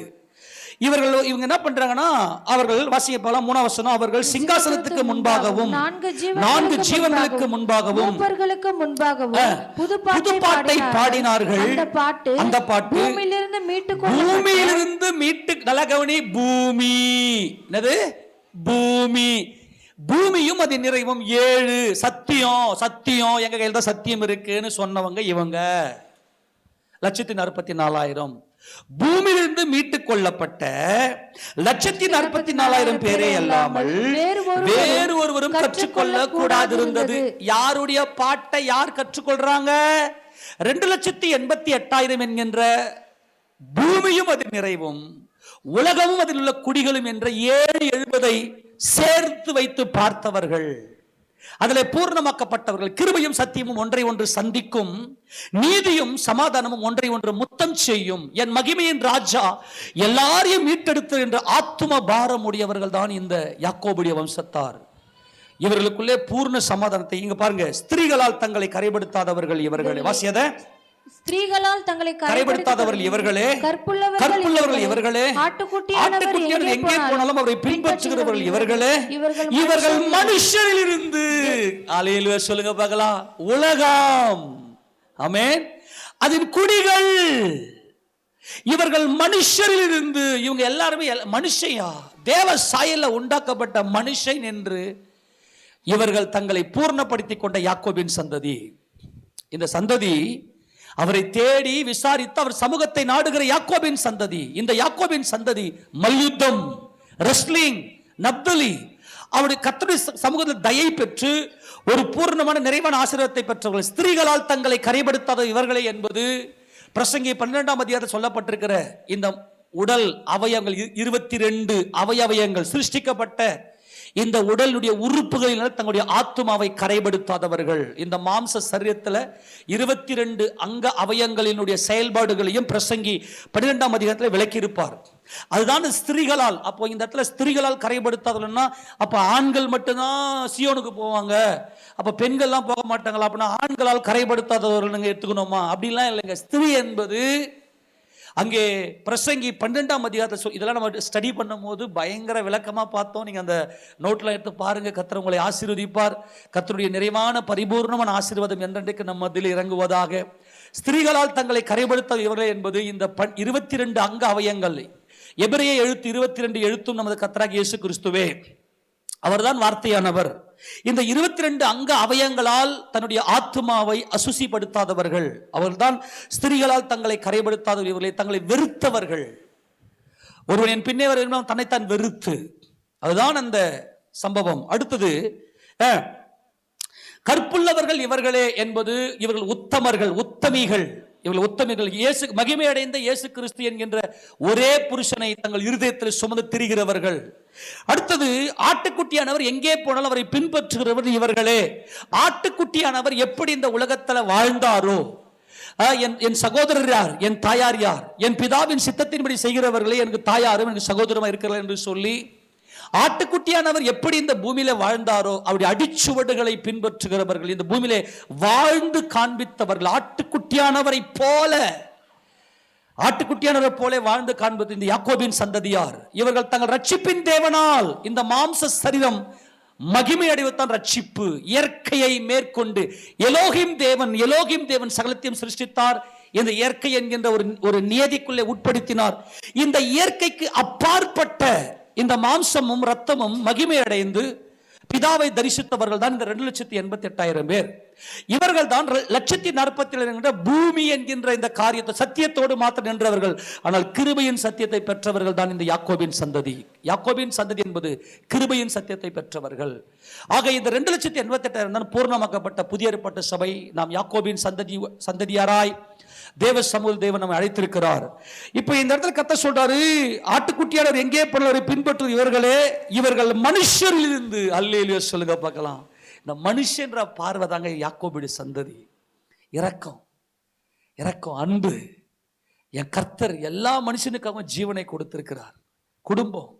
இவங்க என்ன பண்றாங்கன்னா, அவர்கள் வாசிக்க போலாம் 3ஆம் வசனம், அவர்கள் சிங்காசனத்துக்கு முன்பாகவும் 4 ஜீவன்களுக்கு முன்பாகவும் புது பாட்டை பாடினார்கள். அந்த பாட்டு பூமியிலிருந்து மீட்டு நலகவனி பூமி என்னது பூமி பூமியும் அது நிறைவும் 7 சத்தியம் எங்க கையில் தான் சத்தியம் இருக்குன்னு சொன்னவங்க இவங்க 1,44,000. பூமியிலிருந்து மீட்டுக் கொள்ளப்பட்ட 1,44,000 பேரே அல்லாமல் வேறு ஒருவரும் கற்றுக்கொள்ள கூடாது இருந்தது. யாருடைய பாட்டை யார் கற்றுக்கொள்றாங்க? 2,88,000 என்கின்ற பூமியும் அது நிறைவும் உலகமும் அதில் உள்ள குடிகளும் என்ற 770 சேர்த்து வைத்து பார்த்தவர்கள், அதில் பூர்ணமாக்கப்பட்டவர்கள். கிருபையும் சத்தியமும் ஒன்றை ஒன்று சந்திக்கும், நீதியும் சமாதானமும் ஒன்றை ஒன்று முத்தம் செய்யும். என் மகிமையின் ராஜா எல்லாரையும் மீட்டெடுத்து என்ற ஆத்தும பாரம் உடையவர்கள் தான் இந்த யாக்கோபுடைய வம்சத்தார். இவர்களுக்குள்ளே பூர்ண சமாதானத்தை இங்க பாருங்க. ஸ்திரீகளால் தங்களை கரைப்படுத்தாதவர்கள் இவர்களே. வாசியத ஸ்திரீகளால் தங்களை கரைப்படுத்தாதவர்கள் இவர்களே, கற்புள்ளவர்கள் இவர்களே, ஆட்டுக்குட்டியானவர் எங்கே போனாலும் அவரை பின்பற்றுகிறவர்கள் இவர்களே. இவர்கள் மனுஷரிலிருந்து அல்லேலூயா சொல்லுங்க பார்க்கலாம். உலகம் ஆமென் அதன் குடிகள் இவர்கள் மனுஷரிலிருந்து. இவங்க எல்லாருமே மனுஷையா, தேவ சாயல்ல உண்டாக்கப்பட்ட மனுஷன் என்று இவர்கள் தங்களை பூர்ணப்படுத்திக் கொண்ட யாக்கோபின் சந்ததி. இந்த சந்ததி அவரை தேடி விசாரித்து அவர் சமூகத்தை நாடுகிற யாக்கோபின் சந்ததி. இந்த யாக்கோபின் சந்ததி மல்யுத்தம், ரெஸ்லிங், நப்தலி அவருடைய கர்த்தருடைய சமூகத்தில் தயை பெற்று ஒரு பூர்ணமான நிறைவான ஆசீர்வாதத்தை பெற்றவர்கள். ஸ்திரீகளால் தங்களை கரைப்படுத்தாத இவர்களே என்பது பிரசங்கி 12ஆம் அதிகாரத்தில் சொல்லப்பட்டிருக்கிற இந்த உடல் அவயங்கள் 22 அவயவயங்கள் சிருஷ்டிக்கப்பட்ட இந்த உடலுடைய உறுப்புகளினால் தங்களுடைய ஆத்துமாவை கரைப்படுத்தாதவர்கள். இந்த மாம்ச சரீரத்தில் 22 அங்க அவயங்களினுடைய செயல்பாடுகளையும் பிரசங்கி 12ஆம் அதிகாரத்தில் விளக்கி இருப்பார். அதுதான் ஸ்திரீகளால். அப்போ இந்த இடத்துல ஸ்திரீகளால் கரைப்படுத்தாதவர்கள்னா அப்ப ஆண்கள் மட்டும்தான் சியோனுக்கு போவாங்க, அப்ப பெண்கள்லாம் போக மாட்டாங்களா? அப்படின்னா ஆண்களால் கரைப்படுத்தாதவர்கள் நீங்க எடுத்துக்கணுமா? அப்படிலாம் இல்லைங்க. ஸ்திரீ என்பது அங்கே பிரசங்கி 12ஆம் அதிகாரத்தை இதெல்லாம் நம்ம ஸ்டடி பண்ணும் போது பயங்கர விளக்கமா பார்த்தோம். நீங்க அந்த நோட்ல எடுத்து பாருங்க. கர்த்தர் உங்களை ஆசீர்வதிப்பார். கர்த்தருடைய நிறைவான பரிபூர்ணமான ஆசீர்வாதம் என்றென்றைக்கு நம்ம மத்தியில் இறங்குவதாக. ஸ்திரீகளால் தங்களை கரைப்படுத்த இவர்களே என்பது இந்த 22 அங்க அவயங்கள். எபிரேய எழுத்து 22 எழுத்தும் நமது கர்த்தராகிய இயேசு கிறிஸ்துவே. அவர்தான் வார்த்தையானவர். இந்த 22 அங்க அவயங்களால் தன்னுடைய ஆத்மாவை அசுசிப்படுத்தாதவர்கள் அவர்கள்தான் ஸ்திரீகளால் தங்களை கரைப்படுத்தாதவர்கள். இவர்களை தங்களை வெறுத்தவர்கள். ஒருவன் என் பின்னே வர தன்னைத்தான் வெறுத்து, அதுதான் அந்த சம்பவம். அடுத்தது கற்புள்ளவர்கள் இவர்களே என்பது இவர்கள் உத்தமர்கள், உத்தமிகள். இவர்கள் உத்தமிகள். இயேசு மகிமை அடைந்த இயேசு கிறிஸ்து என்கின்ற ஒரே புருஷனை தங்கள் இருதயத்தில் சுமந்து திரிகிறவர்கள். அடுத்தது ஆட்டுக்குட்டியானவர் எங்கே போனாலும் அவரை பின்பற்றுகிறவர் இவர்களே. ஆட்டுக்குட்டியானவர் எப்படி இந்த உலகத்தில் வாழ்ந்தாரோ என் சகோதரர் யார், என் தாயார் யார், என் பிதாவின் சித்தத்தின்படி செய்கிறவர்களே எனக்கு தாயாரும் எனக்கு சகோதரமா இருக்கிறார்கள் என்று சொல்லி ஆட்டுக்குட்டியானவர் எப்படி இந்த பூமியில வாழ்ந்தாரோ அவருடைய அடிச்சுவடுகளை பின்பற்றுகிறவர்கள், இந்த பூமியிலே வாழ்ந்து காண்பித்தவர்கள், ஆட்டுக்குட்டியானவரை போல வாழ்ந்து காண்பது இந்த யாக்கோபின் சந்ததியார். இவர்கள் தங்கள் ரட்சிப்பின் தேவனால் இந்த மாம்ச சரீரம் மகிமை அடைவதுதான் ரட்சிப்பு. இயற்கையை மேற்கொண்டு எலோகிம் தேவன் சகலத்தையும் சிருஷ்டித்தார். இந்த இயற்கை என்கின்ற ஒரு நியதிக்குள்ளே உட்படுத்தினார். இந்த இயற்கைக்கு அப்பாற்பட்ட இந்த மாம்சமும் ரத்தமும் மகிமை அடைந்து பிதாவை தரிசித்தவர்கள் தான் இந்த 2,88,000 பேர். இவர்கள் தான் 1,47,000 பூமி என்கின்ற இந்த காரியத்தை சத்தியத்தோடு மாத்திரம் நின்றவர்கள். ஆனால் கிருபையின் சத்தியத்தை பெற்றவர்கள் தான் இந்த யாக்கோபின் சந்ததி. யாக்கோபின் சந்ததி என்பது கிருபையின் சத்தியத்தை பெற்றவர்கள். ஆக இந்த 2,88,000 தான் பூர்ணமாக்கப்பட்ட புதிய ஏற்பாட்டு சபை. நாம் யாக்கோபின் சந்ததியாராய் தேவ சமூக தேவன் நம்மை அழைத்திருக்கிறார். இப்ப இந்த இடத்துல கர்த்தர் சொல்றாரு, ஆட்டுக்குட்டியாளர் எங்கே போனவரை பின்பற்றும் இவர்கள் மனுஷரிலிருந்து. அல்லேலூயா சொல்லுங்க பார்க்கலாம். இந்த மனுஷன்ற பார்வை தாங்க யாக்கோபுடைய சந்ததி. இரக்கம், அன்பு. என் கர்த்தர் எல்லா மனுஷனுக்காக ஜீவனை கொடுத்திருக்கிறார். குடும்பம்,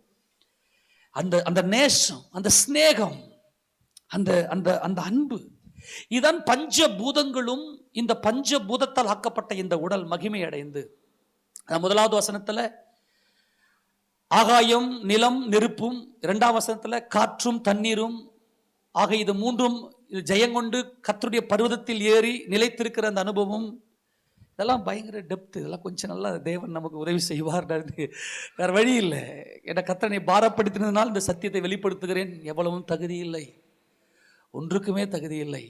அந்த நேசம், அந்த ஸ்நேகம், அந்த அன்பு, இதான் பஞ்சபூதங்களும். இந்த பஞ்சபூதத்தால் ஆக்கப்பட்ட இந்த உடல் மகிமை அடைந்து, முதலாவது வசனத்துல ஆகாயம் நிலம் நெருப்பும், இரண்டாம் வசனத்துல காற்றும் தண்ணீரும், ஆக இது மூன்றும் ஜெயங்கொண்டு கர்த்தருடைய பர்வதத்தில் ஏறி நிலைத்திருக்கிற அந்த அனுபவம், இதெல்லாம் பயங்கர டெப்த். இதெல்லாம் கொஞ்சம் நல்லா தேவன் நமக்கு உதவி செய்வார். வேற வழி இல்லை. என கர்த்தனை பாரப்படுத்தினதுனால் இந்த சத்தியத்தை வெளிப்படுத்துகிறேன். எவ்வளவும் தகுதி இல்லை, ஒன்றுக்குமே தகுதி இல்லை.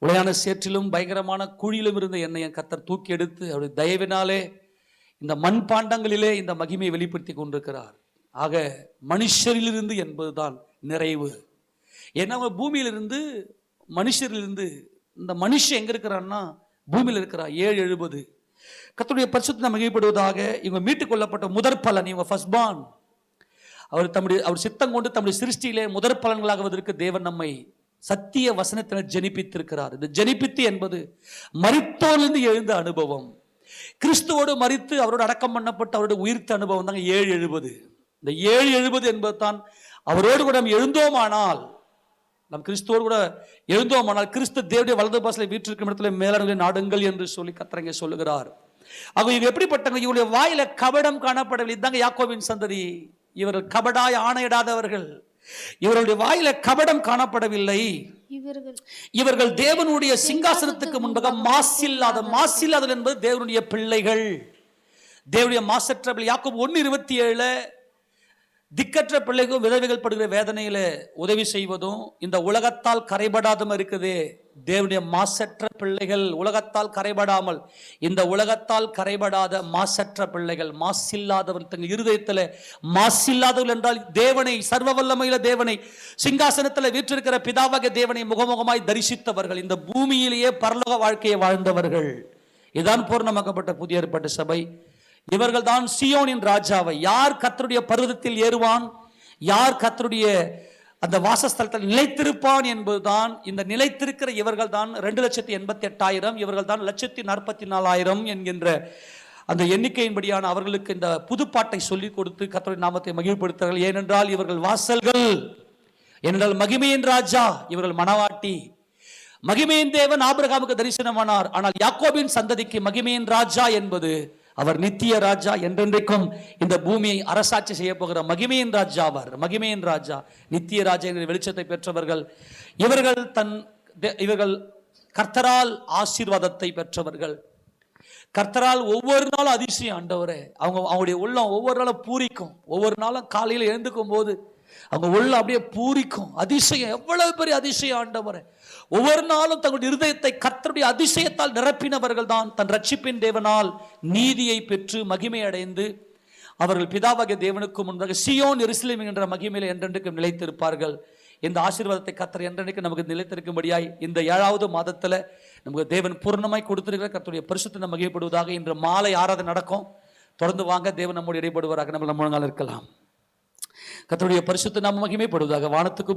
உளையான சேற்றிலும் பயங்கரமான குழியிலும் இருந்த என்னை என் கர்த்தர் தூக்கி எடுத்து அவருடைய தயவினாலே இந்த மண்பாண்டங்களிலே இந்த மகிமையை வெளிப்படுத்தி கொண்டிருக்கிறார். ஆக மனுஷரிலிருந்து என்பதுதான் நிறைவு. ஏன்னா பூமியிலிருந்து மனுஷரிலிருந்து, இந்த மனுஷன் எங்க இருக்கிறான்னா பூமியில் இருக்கிறா. 770 கர்த்தருடைய பரிசுத்தம் மகிமைப்படுவதாக. இவங்க மீட்டுக் கொள்ளப்பட்ட முதற் பலன், இவங்க ஃபர்ஸ்ட் பார்ன். அவர் சித்தம் கொண்டு தம்முடைய சிருஷ்டியிலே முதற் பலன்களாகுவதற்கு தேவன் நம்மை சத்திய வசனத்தினர் ஜனிப்பித்திருக்கிறார். இந்த ஜனிப்பித்து என்பது மரித்தோரிலிருந்து எழுந்த அனுபவம். கிறிஸ்துவோடு மரித்து அவரோடு அடக்கம் பண்ணப்பட்டு அவரோட உயிர்த்த அனுபவம் தாங்க 770. இந்த 770 என்பது தான் அவரோடு கூட நாம் எழுந்தோமானால், நம் கிறிஸ்துவோடு கூட எழுந்தோமானால், கிறிஸ்து தேவனுடைய வலது பாசலை வீற்றிருக்கும் இடத்துல மேலாளர்களை நாடுங்கள் என்று சொல்லி கர்த்தர் சொல்லுகிறார். அவங்க இவங்க எப்படிப்பட்டவங்க? இவருடைய வாயில கபடம் காணப்படவில்லை. இதாங்க யாக்கோபின் சந்ததி. இவர்கள் கபடாய் ஆணையிடாதவர்கள். இவருடைய வாயில கபடம் காணப்படவில்லை. இவர்கள் தேவனுடைய சிங்காசனத்துக்கு முன்பாக மாசில்லாத என்பது தேவனுடைய பிள்ளைகள், தேவனுடைய மாசற்ற பிள்ளை. யாக்கோபு 1:27 திக்கற்ற பிள்ளைக்கும் விதவைகள் படுகிற வேதனையில உதவி செய்வதும், இந்த உலகத்தால் கரைபடாதம் இருக்குதே தேவனுடைய மாசற்ற பிள்ளைகள். உலகத்தால் கரைபடாமல் இந்த உலகத்தால் கரைபடாத மாசற்ற பிள்ளைகள், மாசில்லாதவர்கள், தங்கள் இருதயத்தில் மாசில்லாதவர்கள் என்றால் தேவனை, சர்வ வல்லமையில தேவனை, சிங்காசனத்தில் வீற்றிருக்கிற பிதாவாகிய தேவனை முகமுகமாய் தரிசித்தவர்கள், இந்த பூமியிலேயே பரலோக வாழ்க்கையை வாழ்ந்தவர்கள். இதான் பூர்ணமாக்கப்பட்ட புதிய ஏற்பாட்டு சபை. இவர்கள் தான் சீயோனின் ராஜாவை. யார் கர்த்தருடைய பர்வதத்தில் ஏறுவான், யார் கர்த்தருடைய அந்த வாசஸ்தலத்தில் நிலைத்திருப்பான் என்பதுதான். இந்த நிலைத்திருக்கிற இவர்கள் தான் 2,88,000. இவர்கள் தான் 1,44,000 என்கின்ற அந்த எண்ணிக்கையின்படியான அவர்களுக்கு இந்த புதுப்பாட்டை சொல்லிக் கொடுத்து கர்த்தருடைய நாமத்தை மகிழ்ப்படுத்தார்கள். ஏனென்றால் இவர்கள் வாசல்கள், ஏனென்றால் மகிமையின் ராஜா, இவர்கள் மணவாட்டி. மகிமையின் தேவன் ஆபிரகாமுக்கு தரிசனமானார். ஆனால் யாக்கோபின் சந்ததிக்கு மகிமையின் ராஜா என்பது அவர் நித்திய ராஜா, என்றென்றைக்கும் இந்த பூமியை அரசாட்சி செய்ய போகிற மகிமையின் ராஜா. அவர் மகிமையின் ராஜா, நித்திய ராஜா என்ற வெளிச்சத்தை பெற்றவர்கள். இவர்கள் கர்த்தரால் ஆசீர்வாதத்தை பெற்றவர்கள். கர்த்தரால் ஒவ்வொரு நாளும் அதிசயம் ஆண்டவரே. அவங்களுடைய உள்ளம் ஒவ்வொரு நாளும் பூரிக்கும். ஒவ்வொரு நாளும் காலையில் எழுந்துக்கும் போது அவங்க உள்ள அப்படியே பூரிக்கும். அதிசயம், எவ்வளவு பெரிய அதிசயம் ஆண்டவரே. ஒவ்வொரு நாளும் தங்களுடைய இருதயத்தை கர்த்தருடைய அதிசயத்தால் நிரப்பினவர்கள் தான் தன் ரட்சிப்பின் தேவனால் நீதியை பெற்று மகிமை அடைந்து அவர்கள் பிதாவாகிய தேவனுக்கு முன்பாக சீயோன் எருசலேம் என்ற மகிமையில என்றென்றைக்கும் நிலைத்திருப்பார்கள். இந்த ஆசீர்வாதத்தை கர்த்தர் என்றென்றைக்கும் நமக்கு நிலைத்திருக்கும்படியாய் இந்த 7வது மாதத்துல நமக்கு தேவன் பூர்ணமாய் கொடுத்திருக்கிற கர்த்தருடைய பரிசுத்தம் மகிமைப்படுவதாக. இன்று மாலை ஆராதனை நடக்கும். தொடர்ந்து வாங்க, தேவன் நம்மோடு இடைப்படுவதாக. நம்ம முழங்கால் இருக்கலாம். கர்த்தருடைய பரிசுத்த நாமம் மகிமைப்படுவதாக. வானத்துக்கு